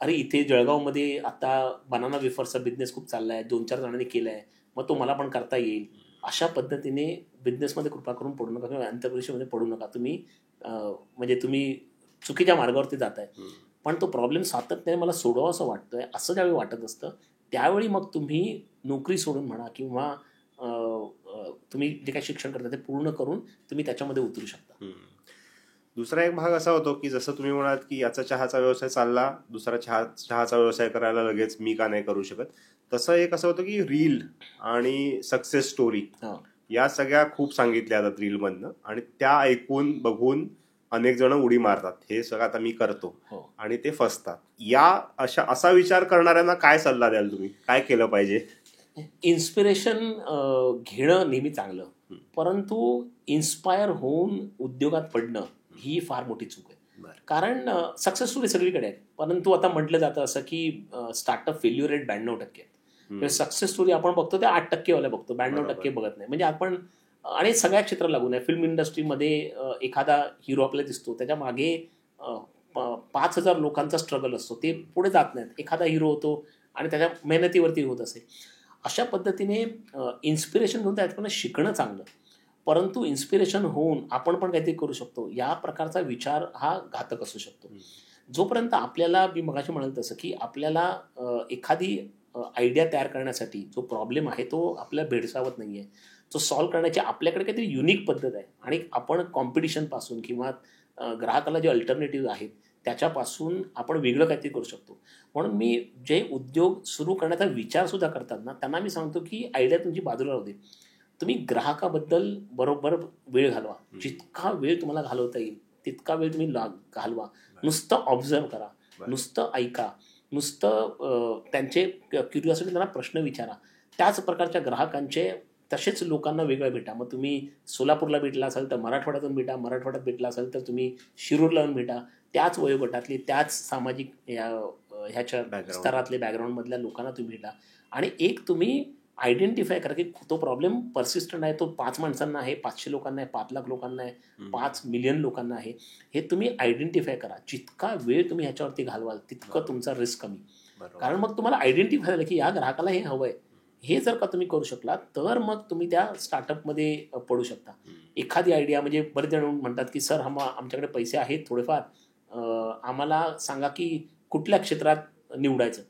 अरे इथे जळगावमध्ये आता बनाना वेफर्सचा बिझनेस खूप चालला आहे, 2-4 जणांनी केला आहे, मग तो मला पण करता येईल. अशा पद्धतीने बिझनेसमध्ये कृपा करून पडू नका किंवा एंटरप्रेन्योरशिपमध्ये पडू नका. तुम्ही म्हणजे तुम्ही चुकीच्या मार्गावरती जाताय. पण तो प्रॉब्लेम सातत्याने मला सोडवा असं वाटतोय, असं ज्यावेळी वाटत असतं त्यावेळी मग तुम्ही नोकरी सोडून म्हणा किंवा तुम्ही जे काही शिक्षण करता ते पूर्ण करून तुम्ही त्याच्यामध्ये उतरू शकता. दुसरा एक भाग असा होतो की जसं तुम्ही म्हणाल की याचा चहाचा व्यवसाय चालला, दुसरा चहाचा व्यवसाय करायला लगेच मी का नाही करू शकत. तसं एक असं होतं की रील आणि सक्सेस स्टोरी या सगळ्या खूप सांगितल्या जातात रीलमधनं, आणि त्या ऐकून बघून अनेक जण उडी मारतात, हे सगळं आता मी करतो, आणि ते फसतात. असा विचार करणाऱ्यांना काय सल्ला द्याल तुम्ही, काय केलं पाहिजे? इन्स्पिरेशन घेणं नेहमी चांगलं, परंतु इन्स्पायर होऊन उद्योगात पडणं ही फार मोठी चूक आहे. कारण सक्सेस स्टोरी सगळीकडे आहे, परंतु आता म्हटलं जातं असं की स्टार्टअप फेल्युअर रेट 92% आहे. सक्सेस स्टोरी आपण बघतो त्या 8% वाल्या बघतो, 92% बघत नाही. म्हणजे आपण आणि सगळ्या क्षेत्रात लागून आहे. फिल्म इंडस्ट्रीमध्ये एखादा हिरो आपल्याला दिसतो, त्याच्या मागे 5,000 लोकांचा स्ट्रगल असतो, ते पुढे जात नाहीत. एखादा हिरो होतो आणि त्याच्या मेहनतीवरती होत असे. अशा पद्धतीने इन्स्पिरेशन घेऊन त्याच्याकडनं शिकणं चांगलं, परंतु इन्स्पिरेशन होऊन आपण पण काहीतरी करू शकतो या प्रकारचा विचार हा घातक असू शकतो. जोपर्यंत आपल्याला, मी मगाशी म्हणाल तसं की आपल्याला एखादी आयडिया तयार करण्यासाठी जो प्रॉब्लेम आहे तो आपल्याला भेडसावत नाही आहे, तो सॉल्व्ह करण्याची आपल्याकडे काहीतरी युनिक पद्धत आहे आणि आपण कॉम्पिटिशनपासून किंवा ग्राहकाला जे अल्टरनेटिव्ह आहेत त्याच्यापासून आपण वेगळं काहीतरी करू शकतो. म्हणून मी जे उद्योग सुरू करण्याचा विचार सुद्धा करतात ना त्यांना मी सांगतो की आयडिया तुमची बाजूला राहू दे, तुम्ही ग्राहकाबद्दल बरोबर वेळ घालवा. जितका वेळ तुम्हाला घालवता येईल तितका वेळ तुम्ही घालवा. नुसतं ऑब्झर्व करा, नुसतं ऐका, नुसतं त्यांचे क्युरिओसिटी, त्यांना प्रश्न विचारा. त्याच प्रकारच्या ग्राहकांचे तसेच लोकांना वेगळं भेटा. मग तुम्ही सोलापूरला भेटला असाल तर मराठवाड्यातून भेटा, मराठवाड्यात भेटला असाल तर तुम्ही शिरूरला येऊन भेटा. त्याच वयोगटातले, त्याच सामाजिक ह्याच्या स्तरातले, बॅकग्राऊंडमधल्या लोकांना तुम्ही भेटा आणि एक तुम्ही आयडेंटिफाय करा की तो प्रॉब्लेम पर्सिस्टंट आहे, तो 5 माणसांना आहे, 500 लोकांना आहे, 5 लाख लोकांना आहे, 5 मिलियन लोकांना आहे. हे तुम्ही आयडेंटिफाय करा. जितका वेळ तुम्ही ह्याच्यावरती घालवाल तितकं तुमचा रिस्क कमी. कारण मग तुम्हाला आयडेंटिफाय झालं की या ग्राहकाला हे हवं आहे. हे जर का तुम्ही करू शकला तर मग तुम्ही त्या स्टार्टअपमध्ये पडू शकता. एखादी आयडिया, म्हणजे बरेच जण म्हणतात की सर आमच्याकडे पैसे आहेत थोडेफार, आम्हाला सांगा की कुठल्या क्षेत्रात निवडायचं.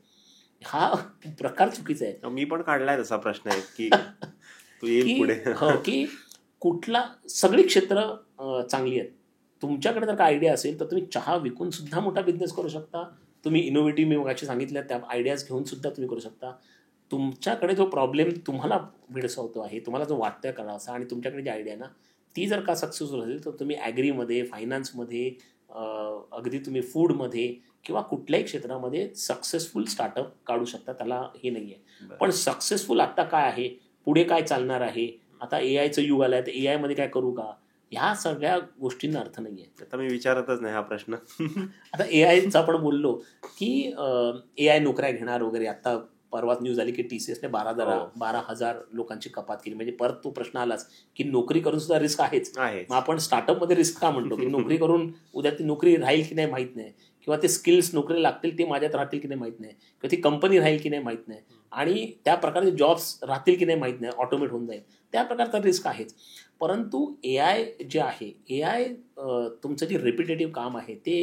हा प्रकार चुकीचा आहे. मी पण काढलाय तसा प्रश्न आहे की तू येईल पुढे. हो, की कुठला, सगळी क्षेत्र चांगली आहेत. तुमच्याकडे जर का आयडिया असेल तर तुम्ही चहा विकून सुद्धा मोठा बिझनेस करू शकता. तुम्ही इनोव्हेटिव्ह, मी मगाशी सांगितलं त्या आयडियाज घेऊन सुद्धा तुम्ही करू शकता. तुमच्याकडे जो प्रॉब्लेम तुम्हाला भेडसावतो आहे, तुम्हाला जो वाटतोय करावा आणि तुमच्याकडे जी आयडिया ना ती जर का सक्सेसफुल असेल तर तुम्ही ॲग्रीमध्ये, फायनान्समध्ये, अगदी तुम्ही फूडमध्ये किंवा कुठल्याही क्षेत्रामध्ये सक्सेसफुल स्टार्टअप काढू शकता. त्याला हे नाही आहे. पण सक्सेसफुल आत्ता काय आहे, पुढे काय चालणार आहे, आता AI चं युग आलं आहे तर AI मध्ये काय करू का, ह्या सगळ्या गोष्टींना अर्थ नाही आहे. आता मी विचारतच नाही हा प्रश्न. आता AIचं आपण बोललो की AI नोकऱ्या घेणार वगैरे. आता परवाच न्यूज आली की TCSने 12,000 लोकांची कपात केली. म्हणजे परत तो प्रश्न आलाच की नोकरी करून सुद्धा रिस्क आहेच. मग आपण स्टार्टअपमध्ये रिस्क का म्हणतो की नोकरी करून उद्या ती नोकरी राहील की नाही माहीत नाही, किंवा ते स्किल्स नोकरी लागतील ते माझ्यात राहतील की नाही माहीत नाही, किंवा ती कंपनी राहील की नाही माहीत नाही, आणि त्या प्रकारचे जॉब्स राहतील की नाही माहीत नाही, ऑटोमेट होऊन जाईल. त्या प्रकारचा रिस्क आहेच. परंतु AI जे आहे, AI तुमचं जे रिपिटेटिव्ह काम आहे ते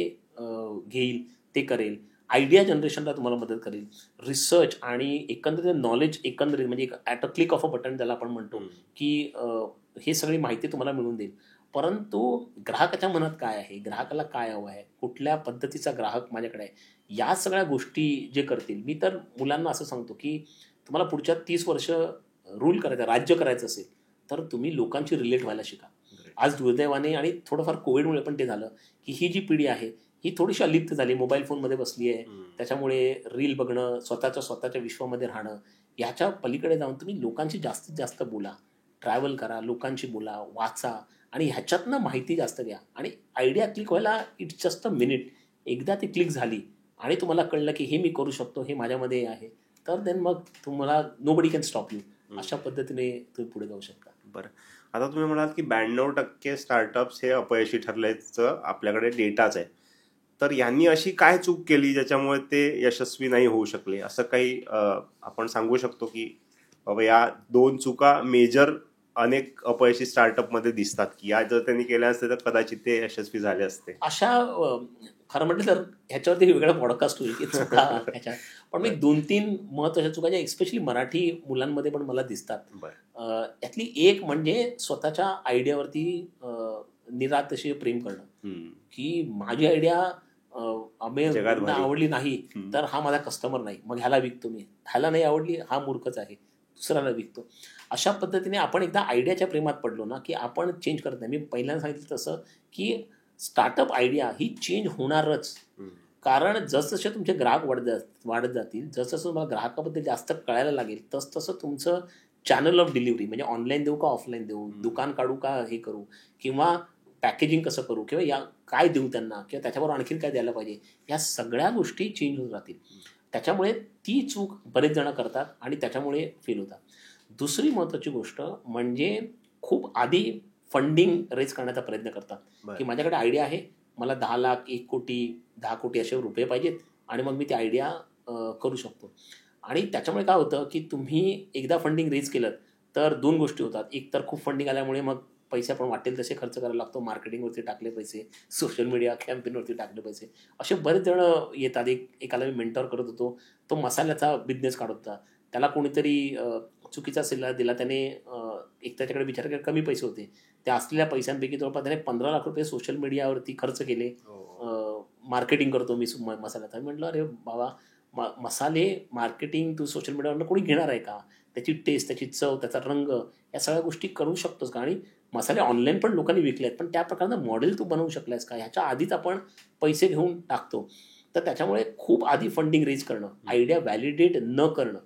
घेईल, ते करेल, आयडिया जनरेशनला तुम्हाला मदत करेल, रिसर्च आणि एकंदरीत नॉलेज, एकंदरीत म्हणजे at a click of a button ज्याला आपण म्हणतो की हे सगळी माहिती तुम्हाला मिळून देईल. परंतु ग्राहकाच्या मनात काय आहे, ग्राहकाला काय हवं आहे, कुठल्या पद्धतीचा ग्राहक माझ्याकडे आहे, या सगळ्या गोष्टी जे करतील. मी तर मुलांना असं सांगतो की तुम्हाला पुढच्या 30 वर्ष रूल करायचं, राज्य करायचं असेल तर तुम्ही लोकांची रिलेट व्हायला शिका. आज दुर्दैवाने आणि थोडंफार कोविडमुळे पण ते झालं की ही जी पिढी आहे ही थोडीशी अलिप्त झाली, मोबाईल फोनमध्ये बसली आहे. त्याच्यामुळे रील बघणं, स्वतःच्या विश्वामध्ये राहणं, याच्या पलीकडे जाऊन तुम्ही लोकांशी जास्तीत जास्त बोला, ट्रॅव्हल करा, लोकांशी बोला, वाचा आणि ह्याच्यातनं माहिती जास्त घ्या. आणि आयडिया क्लिक व्हायला इट्स जस्ट अ मिनिट. एकदा ती क्लिक झाली आणि तुम्हाला कळलं की हे मी करू शकतो, हे माझ्यामध्ये आहे, तर देन मग तुम्हाला नोबडी कॅन स्टॉप यू. अशा पद्धतीने तुम्ही पुढे जाऊ शकता. बरं, आता तुम्ही म्हणालात की 92% स्टार्टअप्स हे अपयशी ठरल्याचं आपल्याकडे डेटाच आहे. तर यांनी अशी काय चूक केली ज्याच्यामुळे ते यशस्वी नाही होऊ शकले, असं काही आपण सांगू शकतो की बाबा या 2 चुका मेजर अनेक अपयशी स्टार्टअपमध्ये दिसतात, की या जर त्यांनी केल्या असते तर कदाचित ते यशस्वी झाले असते? अशा खरं म्हटलं तर ह्याच्यावरती वेगळा पॉडकास्ट होईल की चुका ह्याच्या, पण मी 2-3 महत्वाच्या चुका ज्या एक्स्पेशली मराठी मुलांमध्ये पण मला दिसतात. यातली एक म्हणजे स्वतःच्या आयडियावरती निरातशी प्रेम करणं, की माझी आयडिया आवडली नाही तर हा माझा कस्टमर नाही, मग ह्याला विकतो मी, ह्याला नाही आवडली हा मूर्खच आहे, दुसऱ्याला विकतो. अशा पद्धतीने आपण एकदा आयडियाच्या प्रेमात पडलो ना की आपण चेंज करत नाही. मी पहिल्यांदा सांगितलं तसं की स्टार्टअप आयडिया ही चेंज होणारच, कारण जसजसे तुमचे ग्राहक वाढत जातील, जसं तुम्हाला ग्राहकाबद्दल जास्त कळायला लागेल, तसं तुमचं चॅनल ऑफ डिलिव्हरी म्हणजे ऑनलाईन देऊ का ऑफलाईन देऊ, दुकान काढू का हे करू, किंवा पॅकेजिंग कसं करू, किंवा या काय देऊ त्यांना, किंवा त्याच्याबरोबर आणखीन काय द्यायला पाहिजे, या सगळ्या गोष्टी चेंज होत राहतील. त्याच्यामुळे ती चूक बरेच जण करतात आणि त्याच्यामुळे फेल होतात. दुसरी महत्त्वाची गोष्ट म्हणजे खूप आधी फंडिंग रेज करण्याचा प्रयत्न करतात की माझ्याकडे आयडिया आहे, मला 10 लाख, 1 कोटी, 10 कोटी असे रुपये पाहिजेत आणि मग मी ती आयडिया करू शकतो. आणि त्याच्यामुळे काय होतं की तुम्ही एकदा फंडिंग रेज केलं तर 2 गोष्टी होतात. एक तर खूप फंडिंग आल्यामुळे मग पैसे आपण वाटेल तसे खर्च करायला लागतो, मार्केटिंगवरती टाकले पैसे, सोशल मीडिया कॅम्पेनवरती टाकले पैसे, असे बरेच जण येतात. एकाला मी मेंटॉर करत होतो, तो मसाल्याचा बिझनेस काढत होता, त्याला कोणीतरी चुकीचा सल्ला दिला, त्याने एक त्याच्याकडे विचार केला, कमी पैसे होते, त्या असलेल्या पैशांपैकी जवळपास त्याने 15 लाख रुपये सोशल मीडियावरती खर्च केले. मार्केटिंग करतो मी मसाल्याचा. म्हटलं अरे बाबा, मसाले मार्केटिंग तू सोशल मीडियावरनं कोणी घेणार आहे का? त्याची टेस्ट, त्याची चव, त्याचा रंग, या सगळ्या गोष्टी करू शकतोस का? आणि मसाले ऑनलाईन पण लोकांनी विकले आहेत, पण त्या प्रकारचं मॉडेल तू बनवू शकलास का? ह्याच्या आधीच आपण पैसे घेऊन टाकतो. तर त्याच्यामुळे खूप आधी फंडिंग रेज करणं, आयडिया व्हॅलिडेट न करणं,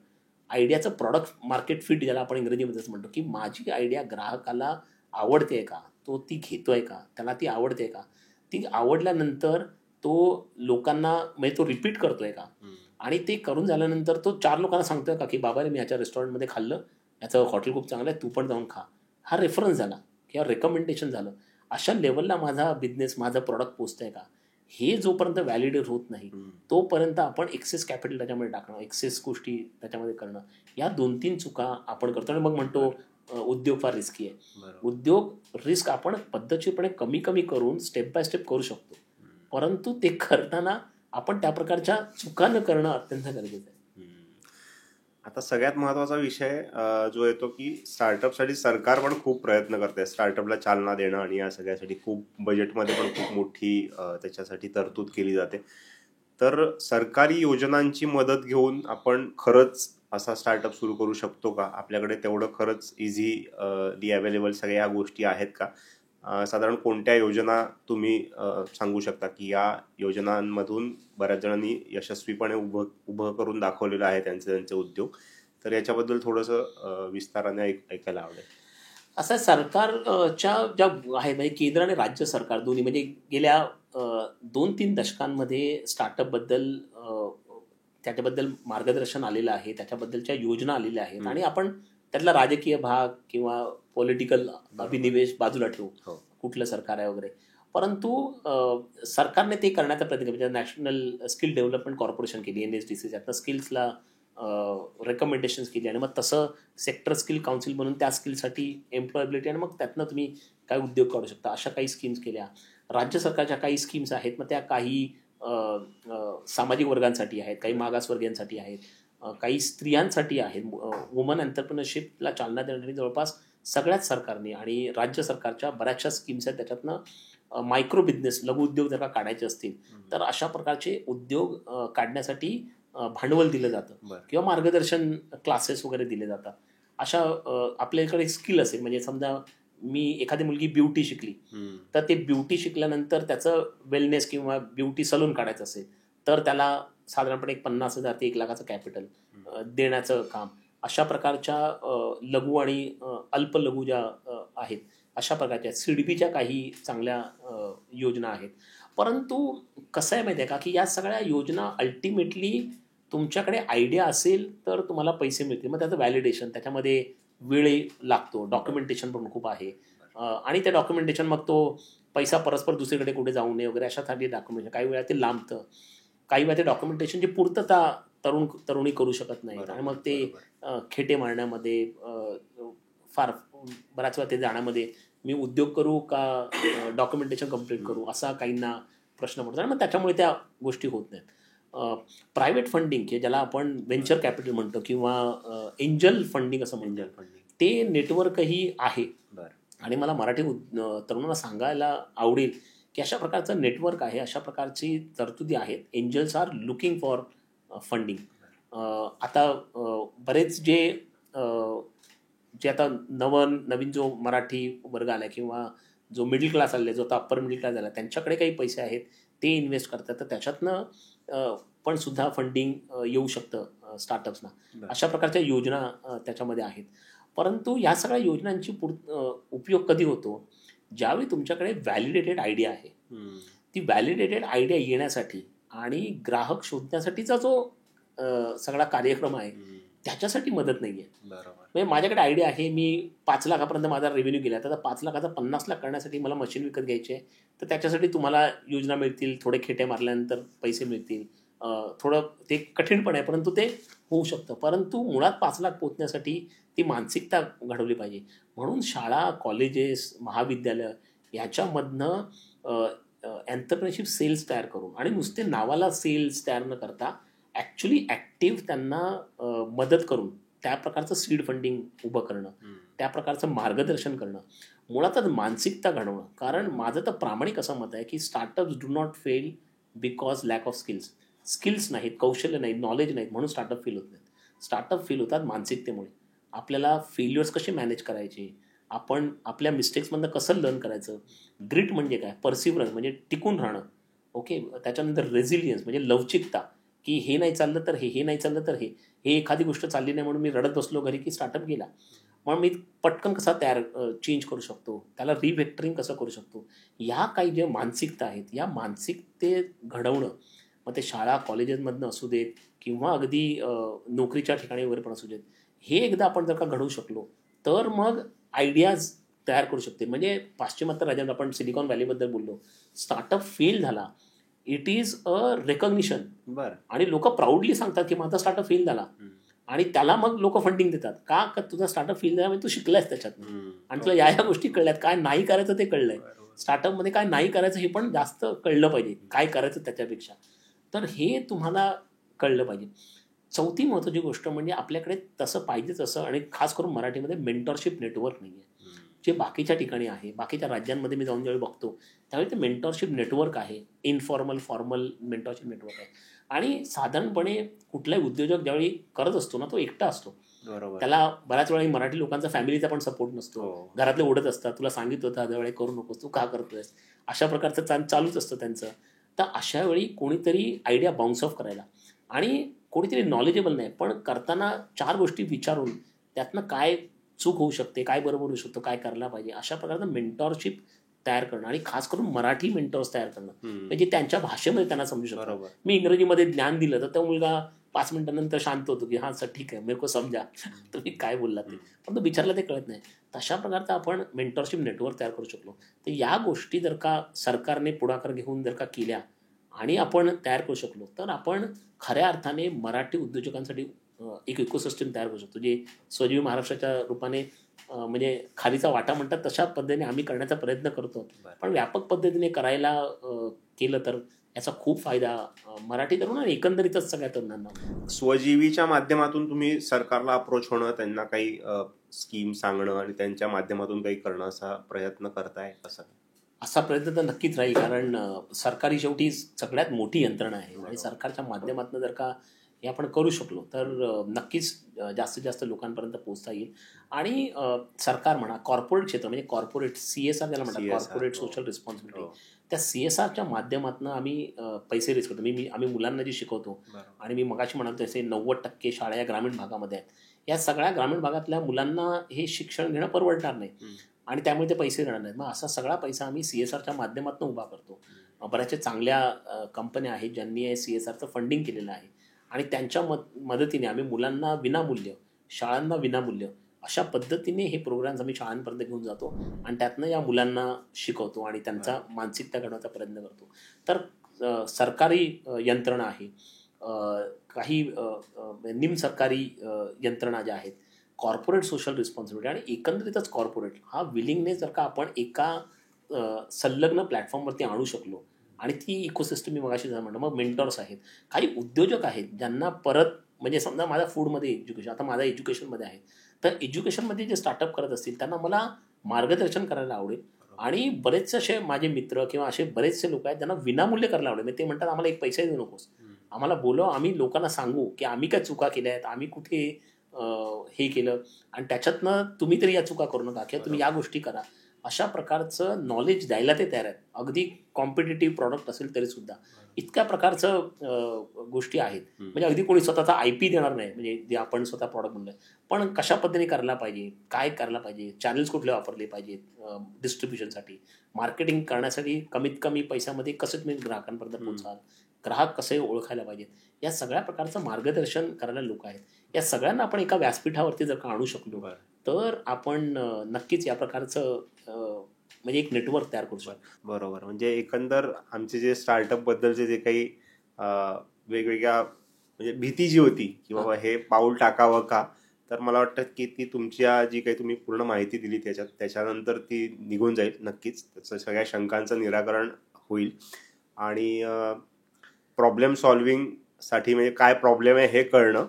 आयडियाचं प्रॉडक्ट मार्केट फिट ज्याला आपण इंग्रजीमध्येच म्हणतो, की माझी आयडिया ग्राहकाला आवडते का, तो ती घेतोय का, त्याला ती आवडते का, ती आवडल्यानंतर तो लोकांना म्हणजे तो रिपीट करतोय का, आणि ते करून झाल्यानंतर तो 4 लोकांना सांगतोय का की बाबा रे मी याच्या रेस्टॉरंटमध्ये खाल्लं, याचं हॉटेल खूप चांगलं आहे, तू पण जाऊन खा. हा रेफरन्स झाला किंवा रेकमेंडेशन झालं. अशा लेवलला माझा बिझनेस, माझं प्रॉडक्ट पोचतंय का, हे जोपर्यंत व्हॅलिडेट होत नाही तोपर्यंत आपण एक्सेस कॅपिटल त्याच्यामध्ये टाकणं, एक्सेस गोष्टी त्याच्यामध्ये करणं, या 2-3 चुका आपण करतो. आणि मग म्हणतो उद्योग फार रिस्की आहे. उद्योग रिस्क आपण पद्धतशीरपणे कमी कमी करून स्टेप बाय स्टेप करू शकतो, परंतु ते करताना आपण त्या प्रकारच्या चुका न करणं अत्यंत गरजेचं आहे. आता सगळ्यात महत्त्वाचा विषय जो येतो की स्टार्टअपसाठी सरकार पण खूप प्रयत्न करते स्टार्टअपला चालना देणं, आणि या सगळ्यासाठी खूप बजेटमध्ये पण खूप मोठी त्याच्यासाठी तरतूद केली जाते. तर सरकारी योजनांची मदत घेऊन आपण खरंच असा स्टार्टअप सुरू करू शकतो का? आपल्याकडे तेवढं खरंच इझिली अवेलेबल सगळ्या गोष्टी आहेत का? साधारण कोणत्या योजना तुम्ही सांगू शकता की या योजनांमधून बऱ्याच जणांनी यशस्वीपणे उभं करून दाखवलेलं आहे त्यांचे उद्योग? तर याच्याबद्दल थोडंसं विस्ताराने ऐकायला आवडेल. असं सरकारच्या ज्या आहेत म्हणजे केंद्र आणि राज्य सरकार दोन्ही, म्हणजे गेल्या 2-3 दशकांमध्ये स्टार्टअपबद्दल त्याच्याबद्दल मार्गदर्शन आलेलं आहे, त्याच्याबद्दलच्या योजना आलेल्या आहेत, आणि आपण त्यातला राजकीय भाग किंवा पॉलिटिकल अभिनिवेश बाजूला ठेवू, कुठलं सरकार आहे वगैरे, परंतु सरकारने ते करण्याचा प्रयत्न केला. म्हणजे नॅशनल स्किल डेव्हलपमेंट कॉर्पोरेशन केली, NSDC, त्यातनं स्किल्सला रेकमेंडेशन्स केली, आणि मग तसं सेक्टर स्किल काउन्सिल बनून त्या स्किलसाठी एम्प्लॉयबिलिटी, आणि मग त्यातनं तुम्ही काय उद्योग काढू शकता, अशा काही स्कीम्स केल्या. राज्य सरकारच्या काही स्कीम्स आहेत, मग त्या काही सामाजिक वर्गांसाठी आहेत, काही मागासवर्गीयांसाठी आहेत, काही स्त्रियांसाठी आहेत. वुमन एंटरप्रिनरशिपला चालना देणारी जवळपास सगळ्याच सरकारने आणि राज्य सरकारच्या बऱ्याचशा स्कीम्स आहेत. त्याच्यातनं मायक्रो बिझनेस, लघु उद्योग जर का काढायचे असतील तर अशा प्रकारचे उद्योग काढण्यासाठी भांडवल दिलं जातं किंवा मार्गदर्शन क्लासेस वगैरे दिले जातात. अशा आपल्याकडे स्किल असेल, म्हणजे समजा मी एखादी मुलगी ब्युटी शिकली तर ते ब्युटी शिकल्यानंतर त्याचं वेलनेस किंवा ब्युटी सलून काढायचं असेल तर त्याला साधारणपणे 50,000 ते 1,00,000चं कॅपिटल देण्याचं काम, अशा प्रकारच्या लघु आणि अल्प लघु ज्या आहेत अशा प्रकारच्या सिडबीच्या काही चांगल्या योजना आहेत. परंतु कसं आहे माहिती आहे का, की या सगळ्या योजना अल्टिमेटली तुमच्याकडे आयडिया असेल तर तुम्हाला पैसे मिळतील. मग त्याचं व्हॅलिडेशन, त्याच्यामध्ये वेळ लागतो, डॉक्युमेंटेशन पण खूप आहे आणि ते डॉक्युमेंटेशन मग तो पैसा परस्पर दुसरीकडे कुठे जाऊ नये वगैरे अशासाठी डॉक्युमेंटेशन काही वेळा ते लांबतं. काही वेळा ते डॉक्युमेंटेशनची पूर्तता तरुणी करू शकत नाही आणि मग ते खेटे मारण्यामध्ये फार बऱ्याच वेळा ते जाण्यामध्ये मी उद्योग करू का डॉक्युमेंटेशन कम्प्लीट करू असा काहींना प्रश्न पडतो आणि मग त्याच्यामुळे त्या गोष्टी होत नाहीत. प्रायव्हेट फंडिंग ज्याला आपण व्हेंचर कॅपिटल म्हणतो किंवा एंजल फंडिंग असं म्हणतो, ते नेटवर्कही आहे. आणि मला मराठी तरुणांना सांगायला आवडेल की अशा प्रकारचं नेटवर्क आहे, अशा प्रकारची तरतुदी आहेत. Angels are looking for funding. आता बरेच जे आता नवीन जो मराठी वर्ग आला किंवा जो मिडल क्लास आले, जो आता अप्पर मिडल क्लास झाला, त्यांच्याकडे काही पैसे आहेत, ते इन्व्हेस्ट करतात, तर त्याच्यातनं पण सुद्धा फंडिंग येऊ शकतं स्टार्टअप्सना. अशा प्रकारच्या योजना त्याच्यामध्ये आहेत. परंतु या सगळ्या योजनांची उपयोग कधी होतो, ज्यावेळी तुमच्याकडे व्हॅलिडेटेड आयडिया आहे. ती व्हॅलिडेटेड आयडिया येण्यासाठी आणि ग्राहक शोधण्यासाठीचा जो सगळा कार्यक्रम आहे त्याच्यासाठी मदत नाही आहे. म्हणजे माझ्याकडे आयडिया आहे, मी 5 लाखापर्यंत माझा रेव्हेन्यू गेला, तर 5 लाखाचा 50 लाख करण्यासाठी मला मशीन विकत घ्यायची आहे, तर त्याच्यासाठी तुम्हाला योजना मिळतील, थोडे खेटे मारल्यानंतर पैसे मिळतील. थोडं ते कठीण पण आहे, परंतु ते होऊ शकतं. परंतु मुळात 5 लाख पोहोचण्यासाठी ती मानसिकता घडवली पाहिजे. म्हणून शाळा, कॉलेजेस, महाविद्यालय याच्यामधनं एंटरप्रेन्योरशिप सेल्स तयार करून आणि नुसते नावाला सेल्स तयार न करता ॲक्च्युली ॲक्टिव्ह त्यांना मदत करून त्या प्रकारचं सीड फंडिंग उभं करणं, त्या प्रकारचं मार्गदर्शन करणं, मुळातच मानसिकता घडवणं. कारण माझं तर प्रामाणिक असं मत आहे की startups do not fail because lack of skills नाहीत, कौशल्य नाहीत, नॉलेज नाहीत म्हणून स्टार्टअप फेल होत नाहीत. स्टार्टअप फेल होतात मानसिकतेमुळे. आपल्याला फेल्युअर्स कसे मॅनेज करायचे, आपण आपल्या मिस्टेक्समधनं कसं लर्न करायचं, ग्रिट म्हणजे काय, परसिव्हरन्स म्हणजे टिकून राहणं, ओके, त्याच्यानंतर रेझिलियन्स म्हणजे लवचिकता, की हे नाही चाललं तर हे नाही चाललं तर हे एखादी गोष्ट चालली नाही म्हणून मी रडत बसलो घरी की स्टार्टअप गेला, मग मी पटकन कसा चेंज करू शकतो, त्याला रिव्हेक्टरिंग कसं करू शकतो. या काही ज्या मानसिकता आहेत, या मानसिकते घडवणं, मग ते शाळा कॉलेजेसमधनं असू देत किंवा अगदी नोकरीच्या ठिकाणी वगैरे पण असू देत, हे एकदा आपण जर का घडवू शकलो तर मग आयडियाज तयार करू शकते. म्हणजे पाश्चिमात्य राज्यात आपण सिलिकॉन व्हॅलीबद्दल बोललो, स्टार्टअप फेल झाला, इट इज अ रेकॉग्निशन. आणि लोक प्राऊडली सांगतात की माझा स्टार्टअप फेल झाला आणि त्याला मग लोक फंडिंग देतात. का तुझा स्टार्टअप फेल झाला म्हणजे तू शिकलायस त्याच्यातनं आणि तुला या गोष्टी कळल्यात, काय नाही करायचं ते कळलंय. स्टार्टअपमध्ये काय नाही करायचं हे पण जास्त कळलं पाहिजे, काय करायचं त्याच्यापेक्षा, तर हे तुम्हाला कळलं पाहिजे. चौथी महत्त्वाची गोष्ट म्हणजे आपल्याकडे तसं पाहिजे तसं, आणि खास करून मराठीमध्ये मेंटॉरशिप नेटवर्क नाही आहे, जे बाकीच्या ठिकाणी आहे. बाकीच्या राज्यांमध्ये मी जाऊन ज्यावेळी बघतो त्यावेळी ते मेंटॉरशिप नेटवर्क आहे, इनफॉर्मल फॉर्मल मेंटॉरशिप नेटवर्क आहे. आणि साधारणपणे कुठलाही उद्योजक ज्यावेळी करत असतो ना, तो एकटा असतो. त्याला बऱ्याच वेळा मराठी लोकांचा फॅमिलीचा पण सपोर्ट नसतो, घरातले ओढत असतात, तुला सांगितलं होतं त्यावेळी करू नकोस, तू का करतोयस, अशा प्रकारचं चालूच असतं त्यांचं. तर अशा वेळी कोणीतरी आयडिया बाउन्स ऑफ करायला आणि कोणीतरी नॉलेजेबल नाही पण करताना 4 गोष्टी विचारून त्यातनं काय चूक होऊ शकते, काय बरोबर होऊ शकतो, काय करायला पाहिजे, अशा प्रकारचं मेंटॉरशिप तयार करणं आणि खास करून मराठी मेंटॉर्स तयार करणं, म्हणजे त्यांच्या भाषेमध्ये त्यांना समजू शकतो. मी इंग्रजीमध्ये ज्ञान दिलं तर तो मुलगा 5 मिनिटांनंतर शांत होतो की हां सर ठीक आहे, मेरे को समजा तुम्ही काय बोललात ते, पण तो बिचारला ते कळत नाही. तशा प्रकारचा आपण मेंटॉरशिप नेटवर्क तयार करू शकलो. तर या गोष्टी जर का सरकारने पुढाकार घेऊन जर का केल्या आणि आपण तयार करू शकलो तर आपण खऱ्या अर्थाने मराठी उद्योजकांसाठी एक इकोसिस्टम तयार करू शकतो, जे स्वजीवी महाराष्ट्राच्या रूपाने म्हणजे खालीचा वाटा म्हणतात तशा पद्धतीने आम्ही करण्याचा प्रयत्न करतो. पण व्यापक पद्धतीने करायला केलं तर याचा खूप फायदा मराठी तरुण आणि एकंदरीतच सगळ्या तरुणांना. स्वजीवीच्या माध्यमातून तुम्ही सरकारला अप्रोच होणं, त्यांना काही स्कीम सांगणं आणि त्यांच्या माध्यमातून काही करणं असा प्रयत्न करताय कसं? असा प्रयत्न तर नक्कीच राहील, कारण सरकारी शेवटी सगळ्यात मोठी यंत्रणा आहे आणि सरकारच्या माध्यमातून जर का हे आपण करू शकलो तर नक्कीच जास्तीत जास्त लोकांपर्यंत पोहोचता येईल. आणि सरकार म्हणा, कॉर्पोरेट क्षेत्र म्हणजे कॉर्पोरेट CSR ज्याला म्हणतात, CSR, कॉर्पोरेट हो. सोशल रिस्पॉन्सिबिलिटी, हो. त्या CSRच्या माध्यमातून आम्ही पैसे रेज करतो. आम्ही मुलांना जे शिकवतो, बरोबर. आणि मी मगाशी म्हणालो तसे 90% शाळा या ग्रामीण भागामध्ये आहेत. या सगळ्या ग्रामीण भागातल्या मुलांना हे शिक्षण घेणं परवडणार नाही आणि त्यामुळे ते पैसे देणार नाहीत. मग असा सगळा पैसा आम्ही CSRच्या माध्यमातून उभा करतो. बऱ्याचशा चांगल्या कंपन्या आहेत ज्यांनी हे CSRचं फंडिंग केलेलं आहे आणि त्यांच्या मदतीने आम्ही मुलांना विनामूल्य, शाळांना विनामूल्य अशा पद्धतीने हे प्रोग्राम्स आम्ही शाळांपर्यंत घेऊन जातो आणि त्यातनं या मुलांना शिकवतो आणि त्यांचा मानसिकता घडवण्याचा प्रयत्न करतो. तर सरकारी यंत्रणा आहे, काही निमसरकारी यंत्रणा ज्या आहेत, कॉर्पोरेट सोशल रिस्पॉन्सिबिलिटी आणि एकंदरीतच कॉर्पोरेट हा विलिंगनेस जर का आपण एका संलग्न प्लॅटफॉर्मवरती आणू शकलो आणि ती इकोसिस्टम मी मगाशी म्हणलं, मग मेंटॉर्स आहेत, काही उद्योजक आहेत ज्यांना परत म्हणजे समजा माझा फूडमध्ये एज्युकेशन, आता माझा एज्युकेशनमध्ये आहे, तर एज्युकेशनमध्ये जे स्टार्टअप करत असतील त्यांना मला मार्गदर्शन करायला आवडेल. आणि बरेचसे असे माझे मित्र किंवा असे बरेचसे लोक आहेत ज्यांना विनामूल्य करायला आवडेल. म्हणजे ते म्हणतात आम्हाला एक पैसा देऊ नकोस, आम्हाला बोलव, आम्ही लोकांना सांगू की आम्ही काय चुका केल्या आहेत, आम्ही कुठे हे केलं आणि त्याच्यातनं तुम्ही तरी या चुका करू नका किंवा तुम्ही या गोष्टी करा. अशा प्रकारचं नॉलेज द्यायला ते तयार आहेत. अगदी कॉम्पिटेटिव्ह प्रॉडक्ट असेल तरी सुद्धा इतक्या प्रकारचं गोष्टी आहेत. म्हणजे अगदी कोणी स्वतःचा IP देणार नाही, म्हणजे जे आपण स्वतः प्रॉडक्ट म्हणलं, पण कशा पद्धतीने करायला पाहिजे, काय करायला पाहिजे, चॅनल्स कुठले वापरले पाहिजेत डिस्ट्रीब्युशनसाठी, मार्केटिंग करण्यासाठी कमीत कमी पैशामध्ये कसं तुम्ही ग्राहकांपर्यंत पोहोचाल, ग्राहक कसे ओळखायला पाहिजेत, या सगळ्या प्रकारचं मार्गदर्शन करायला लोक आहेत. या सगळ्यांना आपण एका व्यासपीठावरती जर का आणू शकलो तर आपण नक्कीच या प्रकारचं म्हणजे एक नेटवर्क तयार करू शकतो. बरोबर. म्हणजे एकंदर आमचे जे स्टार्टअप बद्दलचे जे काही वेगवेगळ्या म्हणजे भीती जी होती की बाबा हे पाऊल टाकावं का, तर मला वाटतं की ती तुमच्या जी काही तुम्ही पूर्ण माहिती दिली त्याच्यानंतर ती निघून जाईल. नक्कीच त्याचं सगळ्या शंकांचं निराकरण होईल आणि प्रॉब्लेम सॉल्व्हिंगसाठी म्हणजे काय प्रॉब्लेम आहे हे कळणं,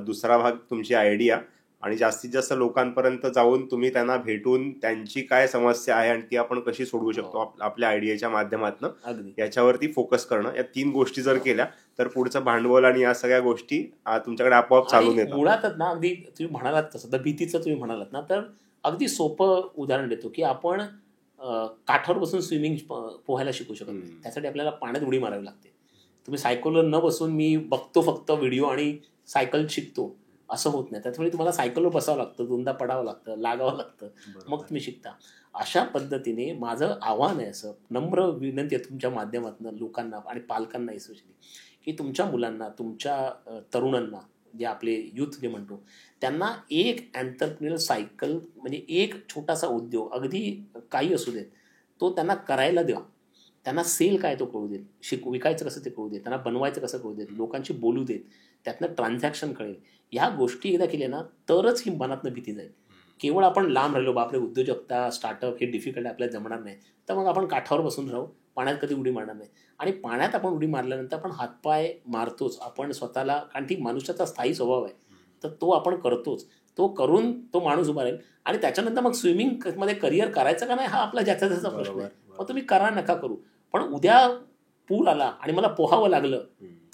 दुसरा भाग तुमची आयडिया आणि जास्तीत जास्त लोकांपर्यंत जाऊन तुम्ही त्यांना भेटून त्यांची काय समस्या आहे आणि ती आपण कशी सोडवू शकतो आपल्या आयडियाच्या माध्यमातून, याच्यावरती फोकस करणं, या 3 गोष्टी जर केल्या तर पुढचं भांडवल आणि या सगळ्या गोष्टी तुमच्याकडे आपोआप चालून येतात. मुळातच ना, अगदी तुम्ही म्हणालात तसं, तर भीतीचं तुम्ही म्हणालात ना, तर अगदी सोपं उदाहरण देतो की आपण काठावर बसून स्विमिंग पोहायला शिकू शकत नाही. त्यासाठी आपल्याला पाण्यात उडी मारावी लागते. तुम्ही सायकलवर न बसून मी बघतो फक्त व्हिडिओ आणि सायकल शिकतो असं होत नाही. त्याच्यामुळे तुम्हाला सायकलवर बसावं लागतं, दोनदा पडावं लागतं, लागावं लागतं, मग तुम्ही शिकता. अशा पद्धतीने माझं आव्हान आहे, असं नम्र विनंती आहे तुमच्या माध्यमातून लोकांना आणि पालकांना एस्पेशली, की तुमच्या मुलांना, तुमच्या तरुणांना, जे आपले युथ जे म्हणतो, त्यांना एक एंटरप्रेन्युअर सायकल म्हणजे एक छोटासा उद्योग, अगदी काही असू देत, तो त्यांना करायला द्या. त्यांना सेल काय तो कळू देत, विकायचं कसं ते कळू देत, त्यांना बनवायचं कसं कळू देत, लोकांशी बोलू देत, त्यातनं ट्रान्झॅक्शन कळेल. ह्या गोष्टी एकदा केल्या ना तरच ही मनातनं भीती जाईल. केवळ आपण लांब राहिलो, बापरे उद्योजकता, स्टार्टअप हे डिफिकल्ट, आपल्याला जमणार नाही, तर मग आपण काठावर बसून राहू, पाण्यात कधी उडी मारणार नाही. आणि पाण्यात आपण उडी मारल्यानंतर आपण हातपाय मारतोच, आपण स्वतःला, कारण ती मनुष्याचा स्थायी स्वभाव आहे, तर तो आपण करतोच. तो करून तो माणूस उभा राहील आणि त्याच्यानंतर मग स्विमिंगमध्ये करिअर करायचं का नाही हा आपला ज्याचा त्याचा प्रश्न आहे. मग तुम्ही करा नका करू, पण उद्या पूल आला आणि मला पोहावं लागलं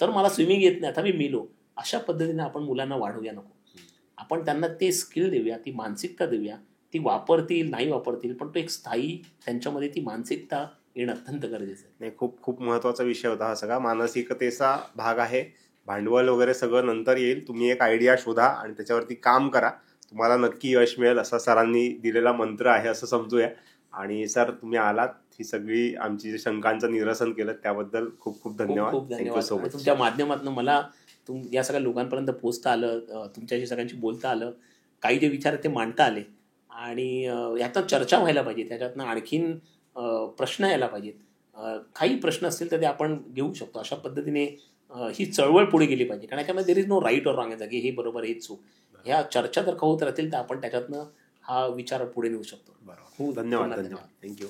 तर मला स्विमिंग येत नाही, आता मी मेलो, अशा पद्धतीने आपण मुलांना वाढवूया नको. आपण त्यांना ते स्किल देऊया, ती मानसिकता देऊया, ती वापरतील नाही वापरतील, पण तो एक स्थायी त्यांच्यामध्ये ती मानसिकता येणं अत्यंत गरजेचं आहे. नाही, खूप खूप महत्वाचा विषय होता हा सगळा. मानसिकतेचा भाग आहे. भांडवल वगैरे सगळं नंतर येईल. तुम्ही एक आयडिया शोधा आणि त्याच्यावरती काम करा, तुम्हाला नक्की यश मिळेल, असा सरांनी दिलेला मंत्र आहे असं समजूया. आणि सर, तुम्ही आलात, ही सगळी आमची शंकांचं निरसन केलं, त्याबद्दल खूप खूप धन्यवाद. खूप धन्यवाद. तुमच्या माध्यमातून मला या सगळ्या लोकांपर्यंत पोहोचता आलं, तुमच्याशी सगळ्यांशी बोलता आलं, काही जे विचार ते मांडता आले आणि यातनं चर्चा व्हायला पाहिजे, त्याच्यातनं आणखीन प्रश्न यायला पाहिजेत. काही प्रश्न असतील तर ते आपण घेऊ शकतो. अशा पद्धतीने ही चळवळ पुढे गेली पाहिजे, कारण याच्यामध्ये there is no right or wrong की हे बरोबर हे चूक. ह्या चर्चा जर का होत राहतील तर आपण त्याच्यातनं हा विचार पुढे नेऊ शकतो. बरोबर. धन्यवाद. थँक्यू.